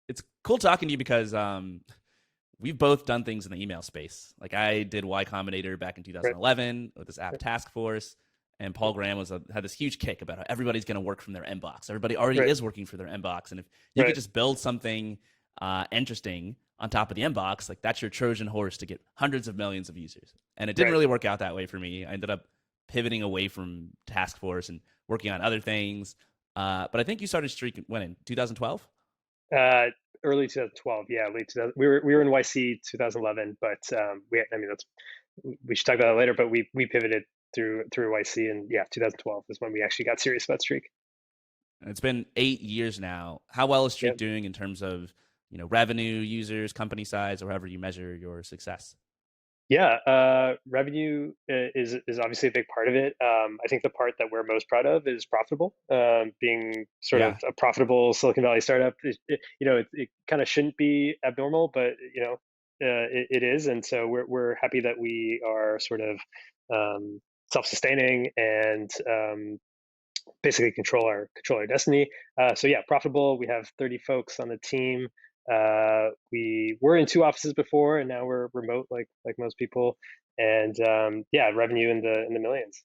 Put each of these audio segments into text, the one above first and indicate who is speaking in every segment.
Speaker 1: it's cool talking to you because we've both done things in the email space. Like I did Y Combinator back in
Speaker 2: Right.
Speaker 1: 2011 with this app task force, and Paul Graham had this huge kick about how everybody's going to work from their inbox. Everybody already
Speaker 2: Right.
Speaker 1: is working for their inbox, and if you could
Speaker 2: Right.
Speaker 1: just build something interesting on top of the inbox, like that's your Trojan horse to get hundreds of millions of users. And it didn't
Speaker 2: Right.
Speaker 1: really work out that way for me. I ended up pivoting away from task force and working on other things. But I think you started Streak when in 2012.
Speaker 2: Uh, Early 2012. Yeah, late 2000. We were in YC 2011, but I mean that's we should talk about that later. But we pivoted through YC, and yeah, 2012 is when we actually got serious about Streak.
Speaker 1: It's been 8 years now. How well is
Speaker 2: Yeah.
Speaker 1: Streak doing in terms of revenue, users, company size, or however you measure your success?
Speaker 2: Yeah, revenue is obviously a big part of it. I think the part that we're most proud of is profitable. Being sort of
Speaker 1: Yeah,
Speaker 2: a profitable Silicon Valley startup, it kind of shouldn't be abnormal, but it is, and so we're happy that we are sort of self-sustaining and basically control our destiny. So yeah, profitable. We have 30 folks on the team. We were in two offices before, and now we're remote, like most people. And yeah, revenue in the millions.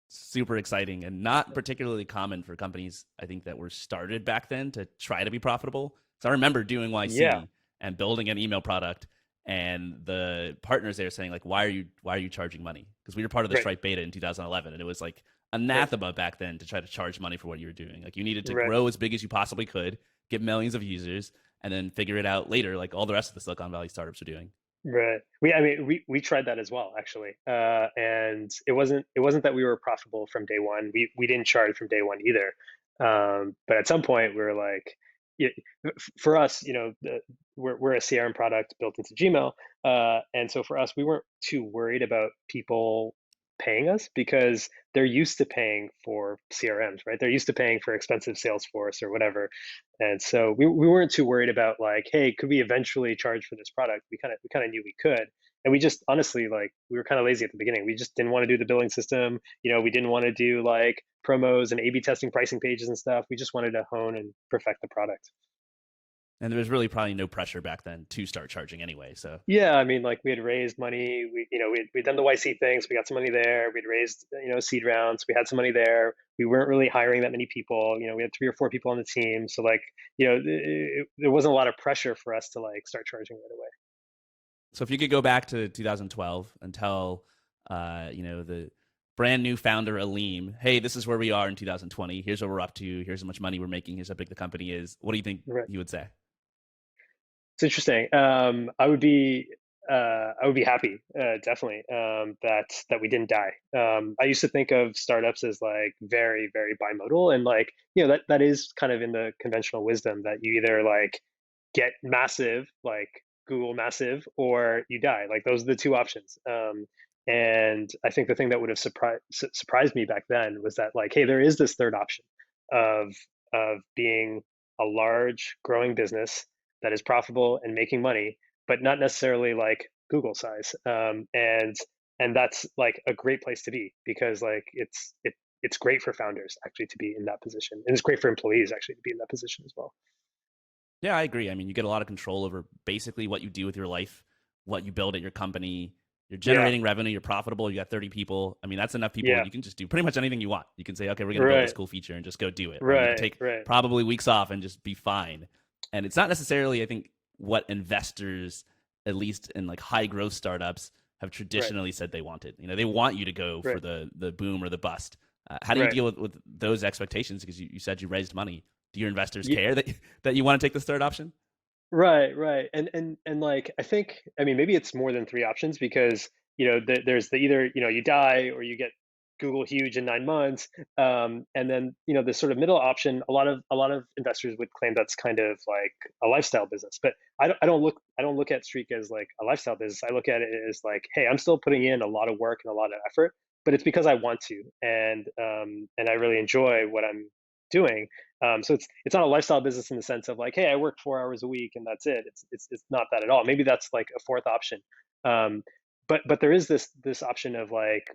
Speaker 1: super exciting and not particularly common for companies, I think, that were started back then to try to be profitable. So I remember doing
Speaker 2: Yeah,
Speaker 1: YC and building an email product, and the partners there saying like, why are you charging money? Because we were part of the
Speaker 2: right,
Speaker 1: Stripe beta in 2011, and it was like
Speaker 2: right,
Speaker 1: anathema back then to try to charge money for what you were doing. Like you needed to
Speaker 2: right,
Speaker 1: grow as big as you possibly could, get millions of users, and then figure it out later, like all the rest of the Silicon Valley startups are doing.
Speaker 2: right. I mean, we tried that as well, actually, and it wasn't that we were profitable from day one. We didn't charge from day one either. But at some point, we were like, yeah, for us, we're a CRM product built into Gmail, and so for us, we weren't too worried about people paying us because they're used to paying for CRMs, right? They're used to paying for expensive Salesforce or whatever, and so we weren't too worried about like, hey, could we eventually charge for this product? We kind of knew we could, and we just honestly like we were kind of lazy at the beginning. We just didn't want to do the billing system. We didn't want to do like promos and A/B testing pricing pages and stuff. We just wanted to hone and perfect the product.
Speaker 1: And there was really probably no pressure back then to start charging anyway. So
Speaker 2: Yeah, I mean, like we had raised money. We'd done the YC things. We got some money there. We'd raised, seed rounds. We had some money there. We weren't really hiring that many people. We had three or four people on the team. So like, there wasn't a lot of pressure for us to like start charging right away.
Speaker 1: So if you could go back to 2012 and tell, the brand new founder Aleem, hey, this is where we are in 2020. Here's what we're up to. Here's how much money we're making. Here's how big the company is. What do you think
Speaker 2: Right.
Speaker 1: he would say?
Speaker 2: It's interesting. I would be happy, definitely, that we didn't die. I used to think of startups as like very, very bimodal, and like that is kind of in the conventional wisdom that you either like get massive, like Google massive, or you die. Like those are the two options. And I think the thing that would have surprised me back then was that like, hey, there is this third option of being a large growing business that is profitable and making money, but not necessarily like Google size. And that's like a great place to be because like it's great for founders actually to be in that position, and it's great for employees actually to be in that position as well.
Speaker 1: Yeah, I agree. I mean, you get a lot of control over basically what you do with your life, what you build at your company. You're
Speaker 2: Yeah,
Speaker 1: generating revenue. You're profitable. You got 30 people. I mean, that's enough people.
Speaker 2: yeah,
Speaker 1: You can just do pretty much anything you want. You can say, okay, we're going to build this
Speaker 2: right,
Speaker 1: cool feature and just go do it. Right. You can
Speaker 2: right,
Speaker 1: take
Speaker 2: right.
Speaker 1: probably weeks off and just be fine. And it's not necessarily, I think, what investors, at least in like high growth startups, have
Speaker 2: Right,
Speaker 1: traditionally said they wanted. They want you to go for
Speaker 2: right,
Speaker 1: the boom or the bust. How do you
Speaker 2: right.
Speaker 1: deal with those expectations? Because you said you raised money. Do your investors
Speaker 2: Ye-
Speaker 1: care that you want to take this third option?
Speaker 2: Right, right. And like I mean maybe it's more than three options because there's the either you die or you get Google huge in 9 months, and then the sort of middle option. A lot of investors would claim that's kind of like a lifestyle business, but I don't look at Streak as like a lifestyle business. I look at it as like, hey, I'm still putting in a lot of work and a lot of effort, but it's because I want to, and I really enjoy what I'm doing. So it's not a lifestyle business in the sense of like, hey, I work 4 hours a week and that's it. It's not that at all. Maybe that's like a fourth option. Um, but there is this option of like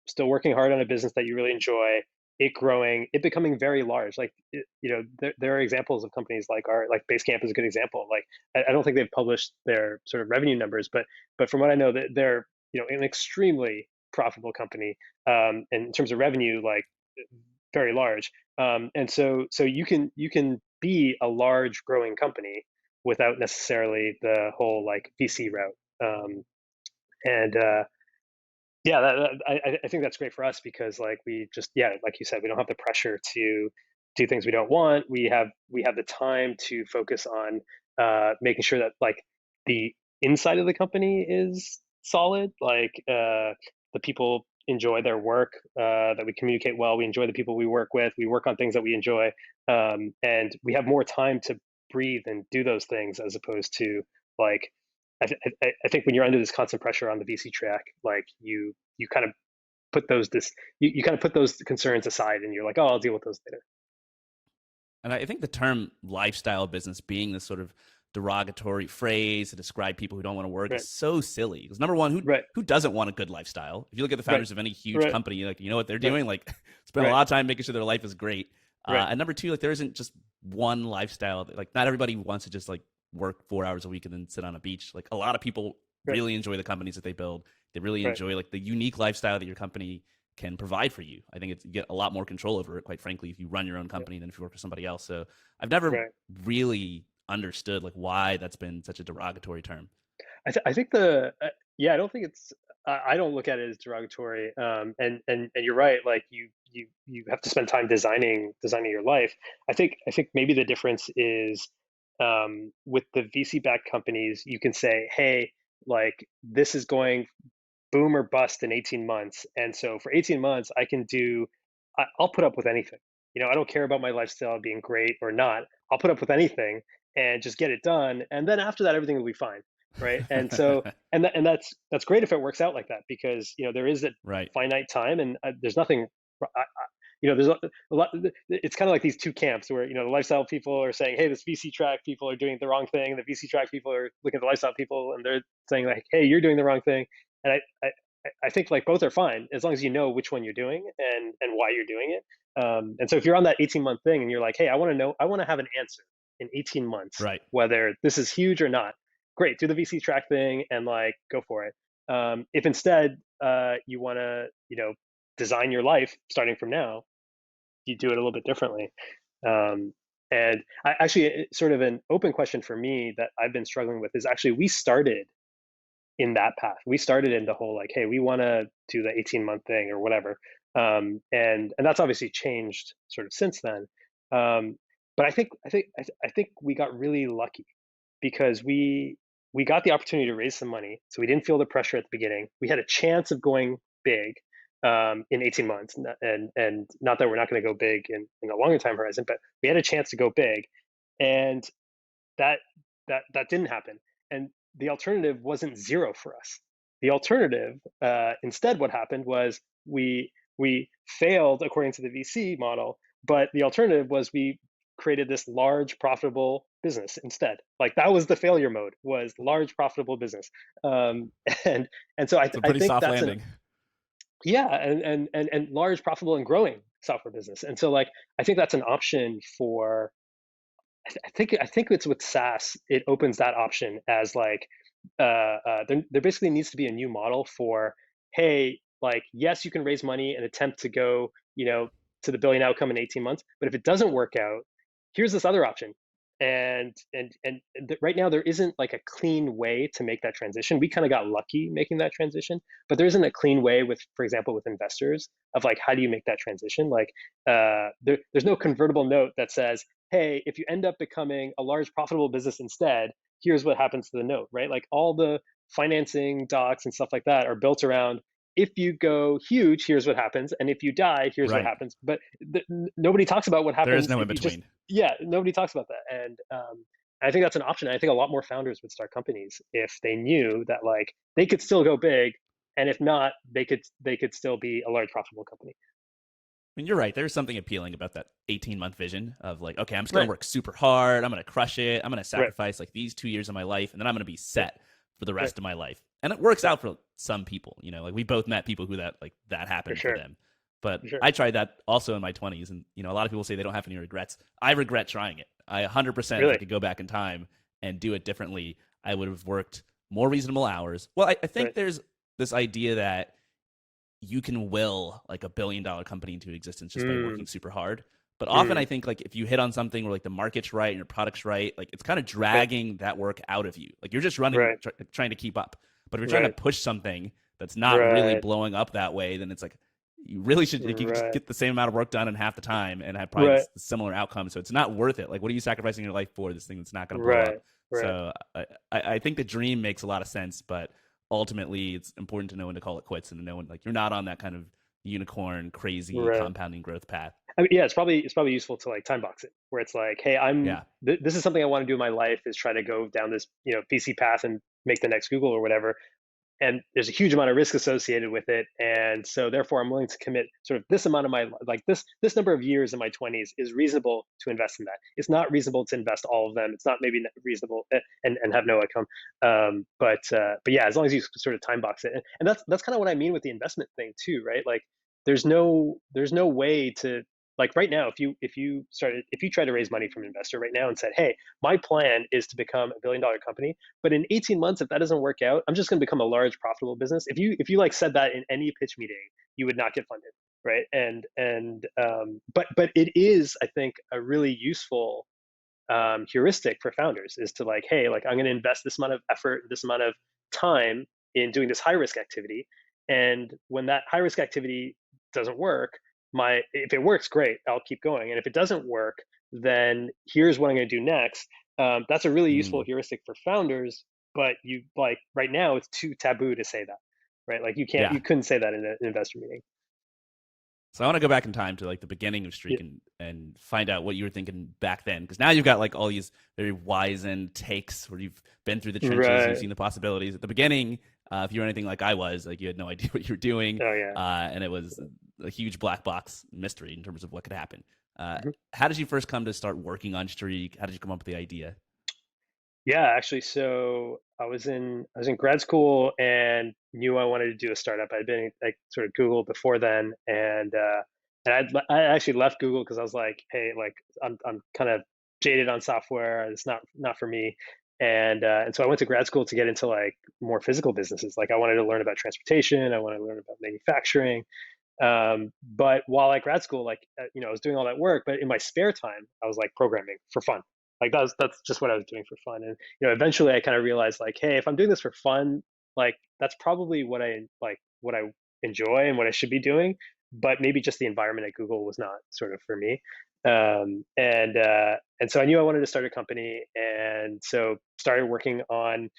Speaker 2: still working hard on a business that you really enjoy, it growing, it becoming very large. Like, there are examples of companies like like Basecamp is a good example. Like, I don't think they've published their sort of revenue numbers, but from what I know, that they're an extremely profitable company, and in terms of revenue, like very large. And so you can be a large growing company without necessarily the whole like VC route. And Yeah, I think that's great for us because like we just, yeah, like you said, we don't have the pressure to do things we don't want. We have the time to focus on making sure that like the inside of the company is solid. Like the people enjoy their work, that we communicate well. We enjoy the people we work with. We work on things that we enjoy, and we have more time to breathe and do those things as opposed to like I think when you're under this constant pressure on the VC track, like you kind of put you kind of put those concerns aside, and you're like, oh, I'll deal with those later.
Speaker 1: And I think the term lifestyle business being this sort of derogatory phrase to describe people who don't want to work
Speaker 2: Right,
Speaker 1: is so silly. Because number one,
Speaker 2: right,
Speaker 1: who doesn't want a good lifestyle? If you look at the
Speaker 2: right,
Speaker 1: founders of any huge
Speaker 2: right,
Speaker 1: company, like you know what they're
Speaker 2: right,
Speaker 1: doing, like spend a
Speaker 2: right,
Speaker 1: lot of time making sure their life is great.
Speaker 2: right.
Speaker 1: And number two, like there isn't just one lifestyle. Like not everybody wants to just like work 4 hours a week and then sit on a beach. Like a lot of people
Speaker 2: Right,
Speaker 1: really enjoy the companies that they build. They really
Speaker 2: right,
Speaker 1: enjoy like the unique lifestyle that your company can provide for you. I think you get a lot more control over it, quite frankly, if you run your own
Speaker 2: yeah,
Speaker 1: company than if you work for somebody else. So I've never
Speaker 2: right.
Speaker 1: really understood like why that's been such a derogatory term.
Speaker 2: I think yeah, I don't think I don't look at it as derogatory. And you're right. Like you have to spend time designing your life. I think maybe the difference is, with the VC backed companies, you can say, hey, like this is going boom or bust in 18 months. And so for 18 months, I'll put up with anything. I don't care about my lifestyle being great or not. I'll put up with anything and just get it done. And then after that, everything will be fine. Right. And so, and that's great if it works out like that, because, there is a
Speaker 1: Right.
Speaker 2: finite time, and there's nothing, there's a lot, it's kind of like these two camps where, the lifestyle people are saying, hey, this VC track people are doing the wrong thing. And the VC track people are looking at the lifestyle people and they're saying like, hey, you're doing the wrong thing. And I think like both are fine as long as you know which one you're doing and why you're doing it. And so if you're on that 18-month thing and you're like, hey, I want to have an answer in 18 months,
Speaker 1: Right.
Speaker 2: whether this is huge or not, great, do the VC track thing and like go for it. If instead you want to, design your life starting from now, you do it a little bit differently. Um, and sort of an open question for me that I've been struggling with is actually we started in that path. We started in the whole like, hey, we want to do the 18-month thing or whatever. And that's obviously changed sort of since then. But I think we got really lucky because we got the opportunity to raise some money, so we didn't feel the pressure at the beginning. We had a chance of going big in 18 months, and not that we're not going to go big in a longer time horizon, but we had a chance to go big, and that that didn't happen. And the alternative wasn't zero for us. The alternative, instead, what happened was we failed according to the VC model, but the alternative was we created this large profitable business instead. Like that was the failure mode, was large profitable business. um, and and so
Speaker 1: It's a
Speaker 2: I
Speaker 1: pretty
Speaker 2: think
Speaker 1: soft
Speaker 2: that's an
Speaker 1: landing.
Speaker 2: yeah, and large profitable and growing software business. And so like I think that's an option for, I think it's with SaaS, it opens that option as like there basically needs to be a new model for, hey, like yes, you can raise money and attempt to go, to the billion outcome in 18 months, but if it doesn't work out, here's this other option. And right now there isn't like a clean way to make that transition. We kind of got lucky making that transition, but there isn't a clean way with, for example, with investors of like how do you make that transition? Like there's no convertible note that says, hey, if you end up becoming a large profitable business instead, here's what happens to the note, right? Like all the financing docs and stuff like that are built around, if you go huge, here's what happens, and if you die, here's what
Speaker 1: Right.
Speaker 2: happens. But nobody talks about what
Speaker 1: There is
Speaker 2: happens
Speaker 1: no in
Speaker 2: if you just,
Speaker 1: between.
Speaker 2: yeah, nobody talks about that. And I think that's an option. I think a lot more founders would start companies if they knew that like they could still go big, and if not, they could still be a large profitable company.
Speaker 1: I mean, you're right. There's something appealing about that 18-month vision of like, okay, I'm just going to
Speaker 2: Right,
Speaker 1: work super hard. I'm going to crush it. I'm going to
Speaker 2: right,
Speaker 1: sacrifice like these 2 years of my life, and then I'm going to be
Speaker 2: right,
Speaker 1: set for the
Speaker 2: right,
Speaker 1: rest of my life. And it works
Speaker 2: right,
Speaker 1: out for some people. Like we both met people who that like that
Speaker 2: for
Speaker 1: happened for
Speaker 2: sure.
Speaker 1: them. But
Speaker 2: for sure.
Speaker 1: I tried that also in my 20s, and a lot of people say they don't have any regrets. I regret trying it. I 100%, if I
Speaker 2: Really?
Speaker 1: could go back in time and do it differently, I would have worked more reasonable hours. Well, I think
Speaker 2: Right.
Speaker 1: there's this idea that you can will like $1 billion company into existence just by
Speaker 2: Mm,
Speaker 1: working super hard. But often
Speaker 2: mm,
Speaker 1: I think like if you hit on something where like the market's right and your product's right, like it's kind of
Speaker 2: right.
Speaker 1: dragging that work out of you. Like you're just running,
Speaker 2: Right.
Speaker 1: trying to keep up. But if you're trying to
Speaker 2: Right.
Speaker 1: push something that's not really
Speaker 2: Right.
Speaker 1: blowing up that way, then it's like you really should, like, you could just
Speaker 2: Right.
Speaker 1: get the same amount of work done in half the time and have probably
Speaker 2: Right.
Speaker 1: the similar outcome. So it's not worth it. Like, what are you sacrificing your life for? This thing that's not going to blow
Speaker 2: Right.
Speaker 1: up.
Speaker 2: Right.
Speaker 1: So I think the dream makes a lot of sense, but ultimately it's important to know when to call it quits and to know when like you're not on that kind of unicorn crazy
Speaker 2: Right.
Speaker 1: compounding growth path.
Speaker 2: I mean, yeah, it's probably useful to like time box it, where it's like, hey,
Speaker 1: Yeah.
Speaker 2: this is something I want to do in my life, is try to go down this PC path and make the next Google or whatever. And there's a huge amount of risk associated with it, and so therefore I'm willing to commit sort of this amount of my, like, this number of years in my 20s is reasonable to invest in that. It's not reasonable to invest all of them. It's not maybe reasonable, and have no outcome. But yeah, as long as you sort of time box it, and that's kind of what I mean with the investment thing too, right? Like there's no way to, like, right now, if you try to raise money from an investor right now and said, hey, my plan is to become $1 billion company, but in 18 months, if that doesn't work out, I'm just going to become a large profitable business. If you like said that in any pitch meeting, you would not get funded, right? But it is, I think, a really useful heuristic for founders, is to, like, hey, like, I'm going to invest this amount of effort, this amount of time in doing this high risk activity, and when that high risk activity doesn't work, my if it works, great, I'll keep going, and if it doesn't work, then here's what I'm going to do next. That's a really useful
Speaker 1: Mm.
Speaker 2: heuristic for founders, but you, like, right now it's too taboo to say that, right? Like,
Speaker 1: Yeah.
Speaker 2: you couldn't say that in an investor meeting.
Speaker 1: So I want to go back in time to like the beginning of
Speaker 2: Yeah.
Speaker 1: Streak and find out what you were thinking back then, because now you've got like all these very wizened takes where you've been through the trenches, you've
Speaker 2: Right.
Speaker 1: seen the possibilities. At the beginning, if you were anything like I was, like you had no idea what you were doing,
Speaker 2: Oh yeah.
Speaker 1: and it was a huge black box mystery in terms of what could happen.
Speaker 2: Mhm.
Speaker 1: How did you first come to start working on Streak? How did you come up with the idea?
Speaker 2: Yeah, actually, so I was in grad school and knew I wanted to do a startup. I'd been like sort of Google before then, and I actually left Google because I was like, hey, like, I'm kind of jaded on software. It's not for me. And so I went to grad school to get into like more physical businesses. Like, I wanted to learn about transportation. I wanted to learn about manufacturing. But while at grad school, like, I was doing all that work, but in my spare time, I was like programming for fun. Like, that's just what I was doing for fun. And eventually, I kind of realized, like, hey, if I'm doing this for fun, like, that's probably what I enjoy and what I should be doing. But maybe just the environment at Google was not sort of for me. And so I knew I wanted to start a company, and so started working on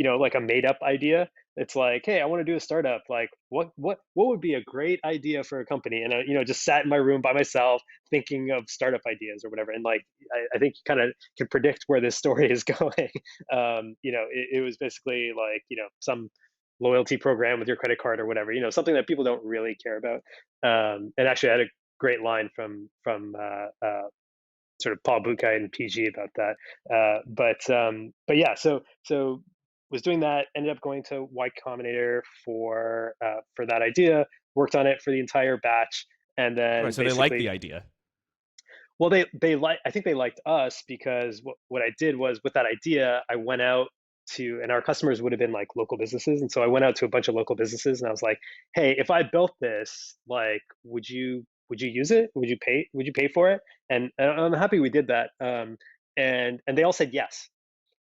Speaker 2: like a made up idea. It's like, hey, I want to do a startup. Like, what would be a great idea for a company? And I, just sat in my room by myself thinking of startup ideas or whatever. And like, I think you kind of can predict where this story is going. It was basically like, some loyalty program with your credit card or whatever. Something that people don't really care about. And actually, I had a great line from sort of Paul Buchheit and PG about that. But yeah, so was doing that. Ended up going to Y Combinator for that idea. Worked on it for the entire batch, and
Speaker 1: Right.
Speaker 2: then
Speaker 1: So they like the
Speaker 2: basically,
Speaker 1: idea.
Speaker 2: well, they like I think they liked us because what I did was, with that idea, I went out to, and our customers would have been like local businesses, and so I went out to a bunch of local businesses and I was like, hey, if I built this, like, would you use it? Would you pay for it? And I'm happy we did that. And they all said yes.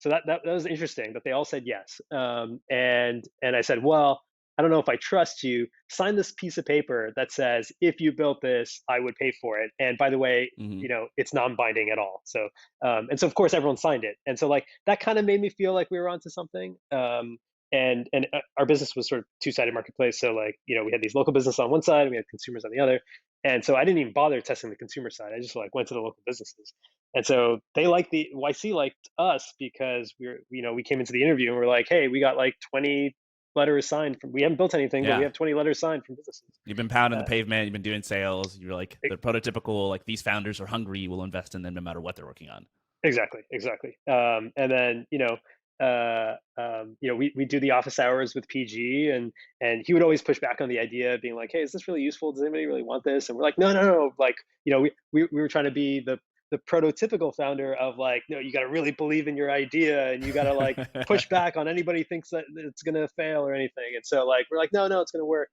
Speaker 2: So that was interesting that they all said yes. And I said, well, I don't know if I trust you. Sign this piece of paper that says, if you built this, I would pay for it. And by the way,
Speaker 1: Hmm.
Speaker 2: it's non-binding at all. So and so of course everyone signed it. And so, like, that kind of made me feel like we were onto something. And our business was sort of two-sided marketplace. So, like, we had these local business on one side and we had consumers on the other. And so I didn't even bother testing the consumer side. I just, like, went to the local businesses. And so they liked the YC liked us because we came into the interview and we're like, hey, we got like 20 letters signed from, we haven't built anything, but we
Speaker 1: Yeah.
Speaker 2: have 20 letters signed from businesses.
Speaker 1: You've been pounding the
Speaker 2: Uh,
Speaker 1: pavement. You've been doing sales. You're like
Speaker 2: e-
Speaker 1: the prototypical, like these founders are hungry. We'll invest in them no matter what they're working on.
Speaker 2: exactly. And then we do the office hours with PG, and he would always push back on the idea, being like, "Hey, is this really useful? Does anybody really want this?" And we're like, "No, no, no!" Like, we were trying to be the prototypical founder of like, no, you got to really believe in your idea, and you got to like push back on anybody who thinks that it's gonna fail or anything. And so like we're like, no, no, it's gonna work.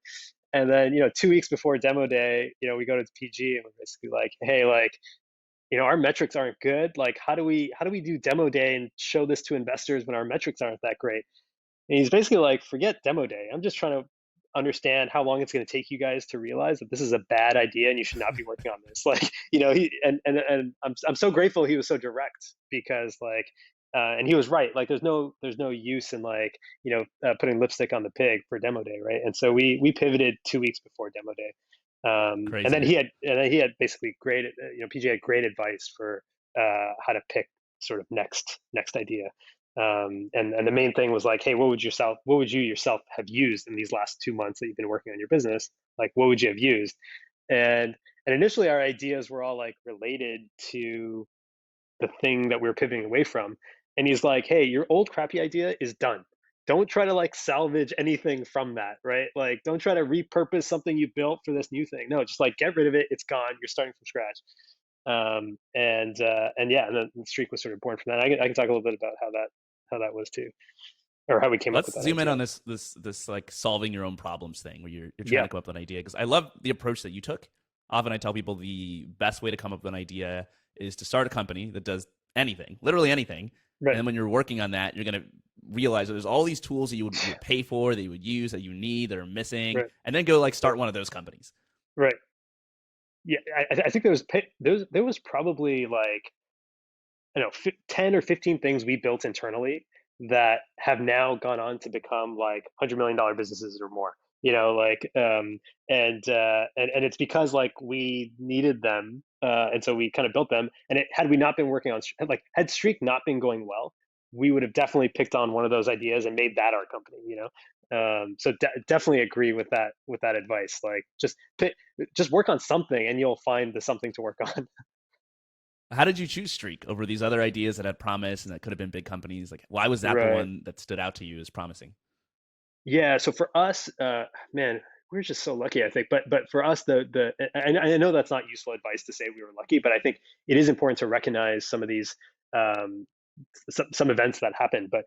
Speaker 2: And then 2 weeks before demo day, we go to PG and we're basically like, hey, like, our metrics aren't good. Like, how do we do demo day and show this to investors when our metrics aren't that great? And he's basically like, forget demo day. I'm just trying to understand how long it's going to take you guys to realize that this is a bad idea and you should not be working on this. Like, he and I'm so grateful he was so direct, because like, and he was right. Like, there's no use in like, putting lipstick on the pig for demo day, right? And so we pivoted 2 weeks before demo day. And then
Speaker 1: Crazy.
Speaker 2: he had basically great, PJ had great advice for how to pick sort of next idea. And the main thing was like, hey, what would you yourself have used in these last 2 months that you've been working on your business? Like, what would you have used? And initially our ideas were all like related to the thing that we were pivoting away from. And he's like, hey, your old crappy idea is done. Don't try to like salvage anything from that, right? Like, don't try to repurpose something you built for this new thing. No, just like get rid of it. It's gone. You're starting from scratch. And yeah, and then the streak was sort of born from that. I can talk a little bit about how that was too, or how we came up with
Speaker 1: Let's
Speaker 2: that
Speaker 1: zoom in
Speaker 2: idea.
Speaker 1: on this like solving your own problems thing, where you're trying
Speaker 2: Yeah,
Speaker 1: to come up with an idea, because I love the approach that you took. Often I tell people the best way to come up with an idea is to start a company that does anything, literally anything. And
Speaker 2: right,
Speaker 1: then when you're working on that, you're going to realize that there's all these tools that you would pay for, that you would use, that you need, that are missing,
Speaker 2: right,
Speaker 1: and then go like
Speaker 2: right,
Speaker 1: start one of those companies.
Speaker 2: right. Yeah, I think there was probably like, 10 or 15 things we built internally that have now gone on to become like $100 million businesses or more. Like, and it's because like we needed them, and so we kind of built them. And had we not been working on, like, had Streak not been going well, we would have definitely picked on one of those ideas and made that our company. So definitely agree with that advice. Like, just work on something and you'll find the something to work on.
Speaker 1: How did you choose Streak over these other ideas that had promise and that could have been big companies? Like, why was that the
Speaker 2: Right.
Speaker 1: one that stood out to you as promising?
Speaker 2: Yeah, so for us, man, we're just so lucky, I think. But for us, and I know that's not useful advice to say we were lucky, but I think it is important to recognize some of these, um, some events that happened. But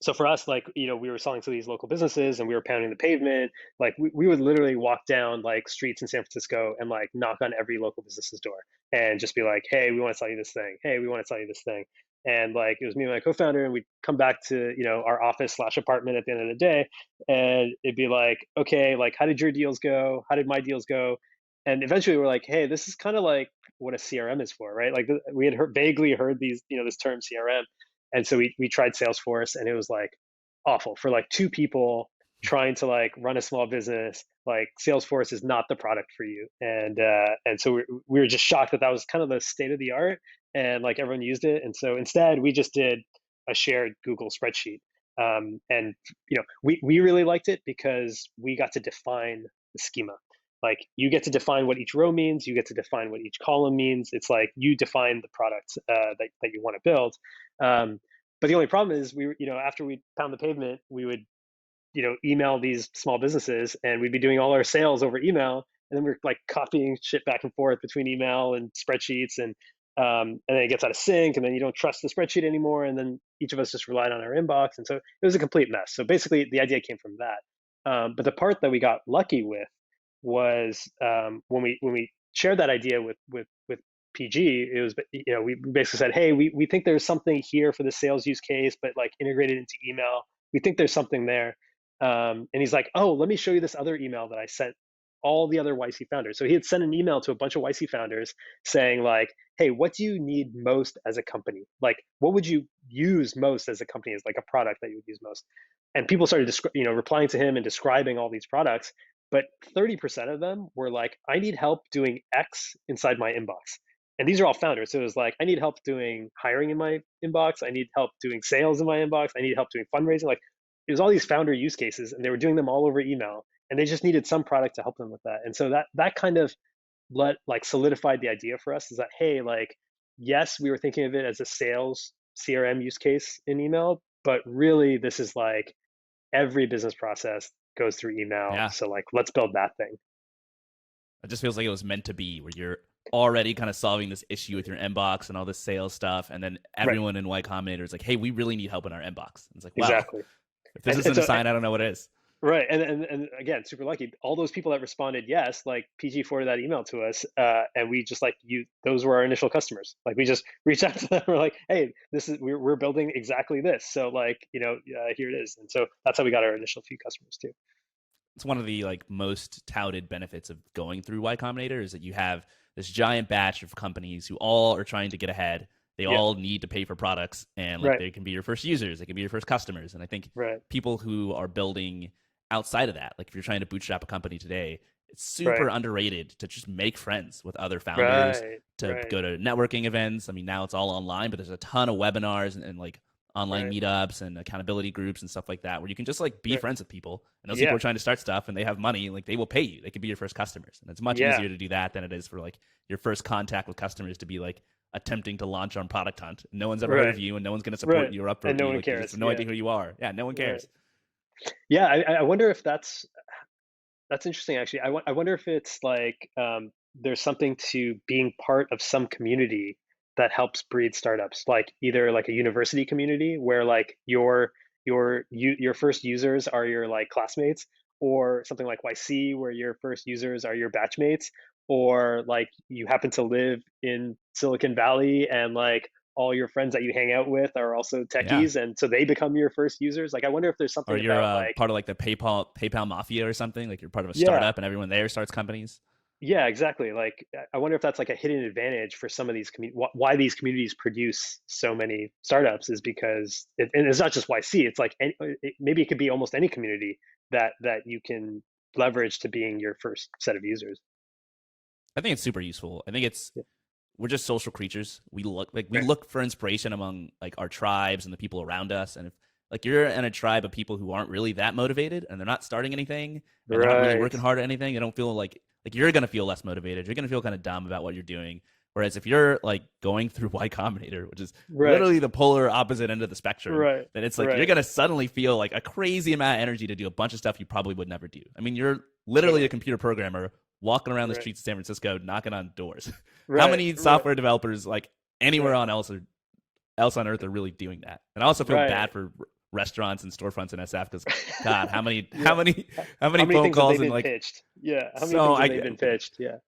Speaker 2: so for us, like, we were selling to these local businesses and we were pounding the pavement. Like, we would literally walk down like streets in San Francisco and like knock on every local business's door and just be like, hey, we want to sell you this thing. Hey, we want to sell you this thing. And like, it was me and my co-founder, and we'd come back to, our office/apartment at the end of the day, and it'd be like, okay, like, how did your deals go? How did my deals go? And eventually we're like, hey, this is kind of like what a CRM is for, right? Like, we had vaguely heard this term CRM. And so we tried Salesforce, and it was like awful for like two people trying to like run a small business. Like, Salesforce is not the product for you. And so we were just shocked that that was kind of the state of the art, and like everyone used it. And so instead we just did a shared Google spreadsheet. And we really liked it because we got to define the schema. Like, you get to define what each row means, you get to define what each column means. It's like you define the product that you want to build. But the only problem is, after we pound the pavement, we would, email these small businesses, and we'd be doing all our sales over email. And then we're like copying shit back and forth between email and spreadsheets. And then it gets out of sync, and then you don't trust the spreadsheet anymore. And then each of us just relied on our inbox. And so it was a complete mess. So basically the idea came from that. But the part that we got lucky with was, when we shared that idea with PG. It was, we basically said, hey, we think there's something here for the sales use case, but like integrated into email. We think there's something there. And he's like, oh, let me show you this other email that I sent all the other YC founders. So he had sent an email to a bunch of YC founders saying like, hey, what do you need most as a company? Like, what would you use most as a company, as like a product that you would use most? And people started, replying to him and describing all these products. But 30% of them were like, I need help doing X inside my inbox. And these are all founders. So it was like, I need help doing hiring in my inbox. I need help doing sales in my inbox. I need help doing fundraising. Like, it was all these founder use cases, and they were doing them all over email, and they just needed some product to help them with that. And so that kind of solidified the idea for us, is that, hey, like, yes, we were thinking of it as a sales CRM use case in email, but really this is like every business process goes through email.
Speaker 1: Yeah.
Speaker 2: So like, let's build that thing.
Speaker 1: It just feels like it was meant to be, where you're already kind of solving this issue with your inbox and all this sales stuff, and then
Speaker 2: Right.
Speaker 1: everyone in Y Combinator is like, "Hey, we really need help in our inbox." And it's like, wow,
Speaker 2: Exactly.
Speaker 1: if this
Speaker 2: And
Speaker 1: isn't a
Speaker 2: so,
Speaker 1: sign, I don't know what is.
Speaker 2: right. And again, super lucky. All those people that responded yes, like PG forwarded that email to us, and we just like you. Those were our initial customers. Like we just reached out to them. We're like, hey, this is we're building exactly this. So like here it is. And so that's how we got our initial few customers too.
Speaker 1: It's one of the like most touted benefits of going through Y Combinator is that you have this giant batch of companies who all are trying to get ahead. They
Speaker 2: Yeah.
Speaker 1: all need to pay for products, and like
Speaker 2: Right.
Speaker 1: they can be your first users, they can be your first customers. And I think
Speaker 2: Right.
Speaker 1: people who are building outside of that, like if you're trying to bootstrap a company today, it's
Speaker 2: Right.
Speaker 1: super underrated to just make friends with other founders,
Speaker 2: Right.
Speaker 1: to
Speaker 2: Right.
Speaker 1: go to networking events. I mean, now it's all online, but there's a ton of webinars and like online
Speaker 2: Right.
Speaker 1: meetups and accountability groups and stuff like that, where you can just like be
Speaker 2: Right.
Speaker 1: friends with people, and those people
Speaker 2: Yeah.
Speaker 1: are trying to start stuff and they have money, like they will pay you, they could be your first customers. And it's much
Speaker 2: Yeah.
Speaker 1: easier to do that than it is for like your first contact with customers to be like attempting to launch on Product Hunt. No one's ever heard of
Speaker 2: Right.
Speaker 1: you, and no one's going to support
Speaker 2: Right.
Speaker 1: you or
Speaker 2: And
Speaker 1: upvote
Speaker 2: no
Speaker 1: you.
Speaker 2: one
Speaker 1: Like, you just
Speaker 2: cares.
Speaker 1: have no
Speaker 2: Yeah.
Speaker 1: idea who you are. Yeah, no one
Speaker 2: Right.
Speaker 1: cares.
Speaker 2: Yeah. I wonder if that's interesting actually. I wonder if it's like there's something to being part of some community that helps breed startups, like either like a university community where like your first users are your like classmates, or something like YC where your first users are your batchmates, or like you happen to live in Silicon Valley and like all your friends that you hang out with are also
Speaker 1: Yeah.
Speaker 2: techies and so they become your first users. Like I wonder if there's
Speaker 1: Or
Speaker 2: something
Speaker 1: you're
Speaker 2: about like
Speaker 1: part of like the PayPal mafia or something. Like you're part of a
Speaker 2: yeah.
Speaker 1: startup and everyone there starts companies.
Speaker 2: Yeah, exactly. Like, I wonder if that's like a hidden advantage for some of these why these communities produce so many startups is because and it's not just YC. It's like maybe it could be almost any community that you can leverage to being your first set of users.
Speaker 1: I think it's super useful. I think it's
Speaker 2: Yeah.
Speaker 1: we're just social creatures. We
Speaker 2: Right.
Speaker 1: look for inspiration among like our tribes and the people around us. And if like you're in a tribe of people who aren't really that motivated and they're not starting anything and they're not really
Speaker 2: Right.
Speaker 1: working hard at anything, they don't feel like you're gonna feel less motivated. You're gonna feel kind of dumb about what you're doing. Whereas if you're like going through Y Combinator, which is
Speaker 2: Right.
Speaker 1: literally the polar opposite end of the spectrum,
Speaker 2: Right.
Speaker 1: then it's like you're
Speaker 2: Right.
Speaker 1: gonna suddenly feel like a crazy amount of energy to do a bunch of stuff you probably would never do. I mean, you're literally a
Speaker 2: Totally.
Speaker 1: computer programmer walking around the
Speaker 2: Right.
Speaker 1: streets of San Francisco, knocking on doors. How
Speaker 2: Right.
Speaker 1: many
Speaker 2: Right.
Speaker 1: software developers like anywhere
Speaker 2: Right.
Speaker 1: on else on earth are really doing that? And I also feel
Speaker 2: Right.
Speaker 1: bad for restaurants and storefronts in SF because God, how many
Speaker 2: Yeah.
Speaker 1: how
Speaker 2: How
Speaker 1: many
Speaker 2: many
Speaker 1: phone
Speaker 2: things have they
Speaker 1: calls and
Speaker 2: been
Speaker 1: like
Speaker 2: pitched? Yeah. How many
Speaker 1: so
Speaker 2: things have
Speaker 1: I
Speaker 2: they been pitched? Yeah.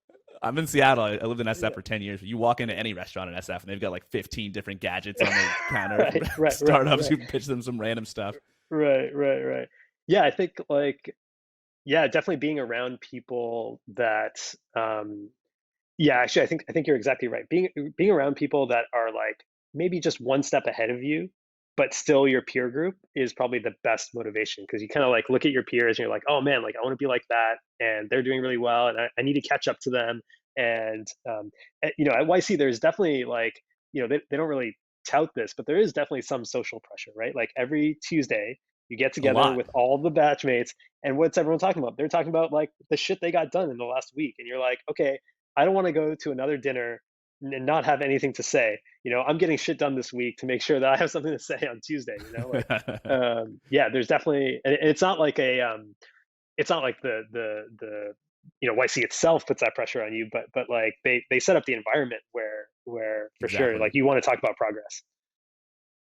Speaker 1: I'm in Seattle. I lived in SF
Speaker 2: Yeah.
Speaker 1: for 10 years. But you walk into any restaurant in SF and they've got like 15 different gadgets on the counter from
Speaker 2: Right. Right. Right.
Speaker 1: startups
Speaker 2: Right.
Speaker 1: who pitch them some random stuff.
Speaker 2: Right. Right. Right. Yeah. I think like yeah, definitely being around people that yeah, actually I think you're exactly right. Being around people that are like maybe just one step ahead of you, but still your peer group is probably the best motivation because you kind of like look at your peers and you're like, oh man, like I want to be like that and they're doing really well and I need to catch up to them. And at YC there's definitely like, they don't really tout this, but there is definitely some social pressure, right? Like every Tuesday you get
Speaker 1: A
Speaker 2: together
Speaker 1: lot.
Speaker 2: with all the batchmates and what's everyone talking about? They're talking about like the shit they got done in the last week. And you're like, okay, I don't want to go to another dinner and not have anything to say. I'm getting shit done this week to make sure that I have something to say on Tuesday. Like, yeah, there's definitely, and it's not like it's not like the YC itself puts that pressure on you, but like they set up the environment where for sure, like
Speaker 1: Exactly.
Speaker 2: you want to talk about progress.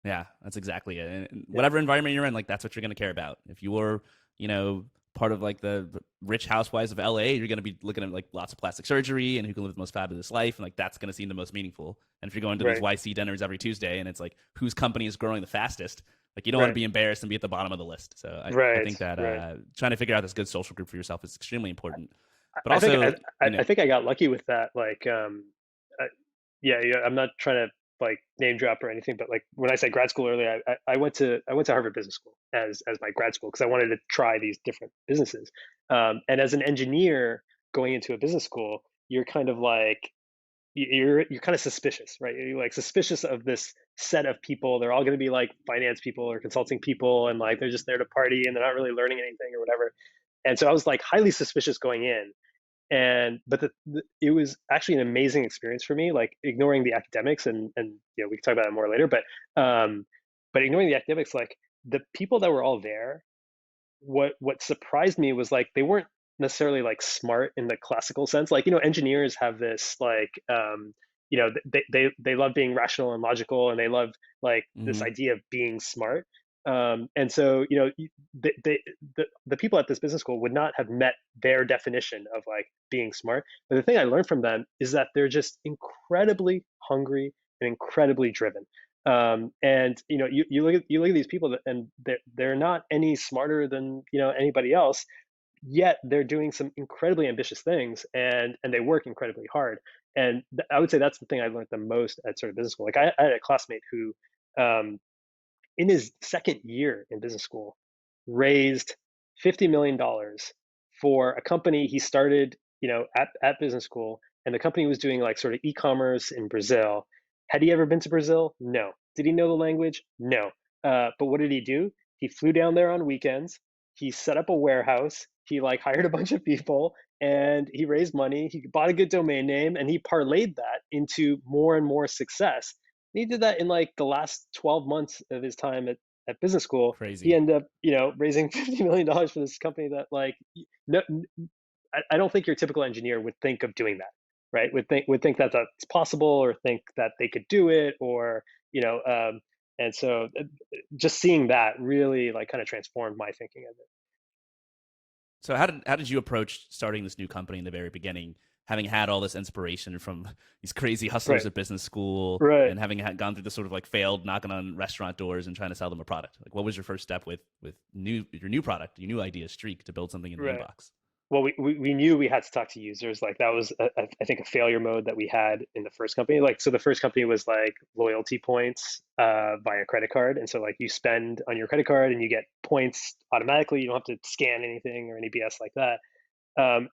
Speaker 1: Yeah, that's exactly it. And
Speaker 2: Yeah.
Speaker 1: whatever environment you're in, like that's what you're going to care about. If you were, part of like the rich housewives of LA, you're going to be looking at like lots of plastic surgery and who can live the most fabulous life, and like that's going to seem the most meaningful. And if you're going to these
Speaker 2: Right.
Speaker 1: YC dinners every Tuesday and it's like whose company is growing the fastest, like you don't want to
Speaker 2: Right.
Speaker 1: be embarrassed and be at the bottom of the list. So I
Speaker 2: Right.
Speaker 1: think that
Speaker 2: Right.
Speaker 1: trying to figure out this good social group for yourself is extremely important. But
Speaker 2: I think
Speaker 1: also,
Speaker 2: I think I got lucky with that. Like, yeah, yeah. I'm not trying to like name drop or anything, but like when I said grad school earlier, I went to Harvard Business School as my grad school because I wanted to try these different businesses. And as an engineer going into a business school, you're kind of like you're kind of suspicious, right? You're like suspicious of this set of people. They're all going to be like finance people or consulting people, and like they're just there to party and they're not really learning anything or whatever. And so I was like highly suspicious going in. But it was actually an amazing experience for me, like ignoring the academics, and we can talk about it more later. But ignoring the academics, like the people that were all there, what surprised me was like they weren't necessarily like smart in the classical sense. Like, engineers have this like they love being rational and logical, and they love like this
Speaker 1: Hmm.
Speaker 2: idea of being smart. And so the people at this business school would not have met their definition of like being smart. But the thing I learned from them is that they're just incredibly hungry and incredibly driven. And you look at these people and they're not any smarter than anybody else, yet they're doing some incredibly ambitious things, and they work incredibly hard. And I would say that's the thing I learned the most at sort of business school. Like I had a classmate who, um, in his second year in business school, raised $50 million for a company he started, at business school, and the company was doing like sort of e-commerce in Brazil. Had he ever been to Brazil? No. Did he know the language? No. But what did he do? He flew down there on weekends. He set up a warehouse. He like hired a bunch of people, and he raised money. He bought a good domain name, and he parlayed that into more and more success. He did that in like the last 12 months of his time at business school. He
Speaker 1: Crazy.
Speaker 2: ended up, raising $50 million for this company that like no, I don't think your typical engineer would think of doing that, right? Would think that that's possible, or think that they could do it, or you know, and so just seeing that really like kind of transformed my thinking of it.
Speaker 1: So how did you approach starting this new company in the very beginning, having had all this inspiration from these crazy hustlers
Speaker 2: Right,
Speaker 1: at business school,
Speaker 2: right.
Speaker 1: and having gone through this sort of like failed knocking on restaurant doors and trying to sell them a product? Like, what was your first step with your new product, your new idea, Streak, to build something in the
Speaker 2: Right.
Speaker 1: inbox?
Speaker 2: Well, we knew we had to talk to users. Like that was, I think, a failure mode that we had in the first company. Like, so the first company was like loyalty points via credit card. And so like you spend on your credit card and you get points automatically. You don't have to scan anything or any BS like that.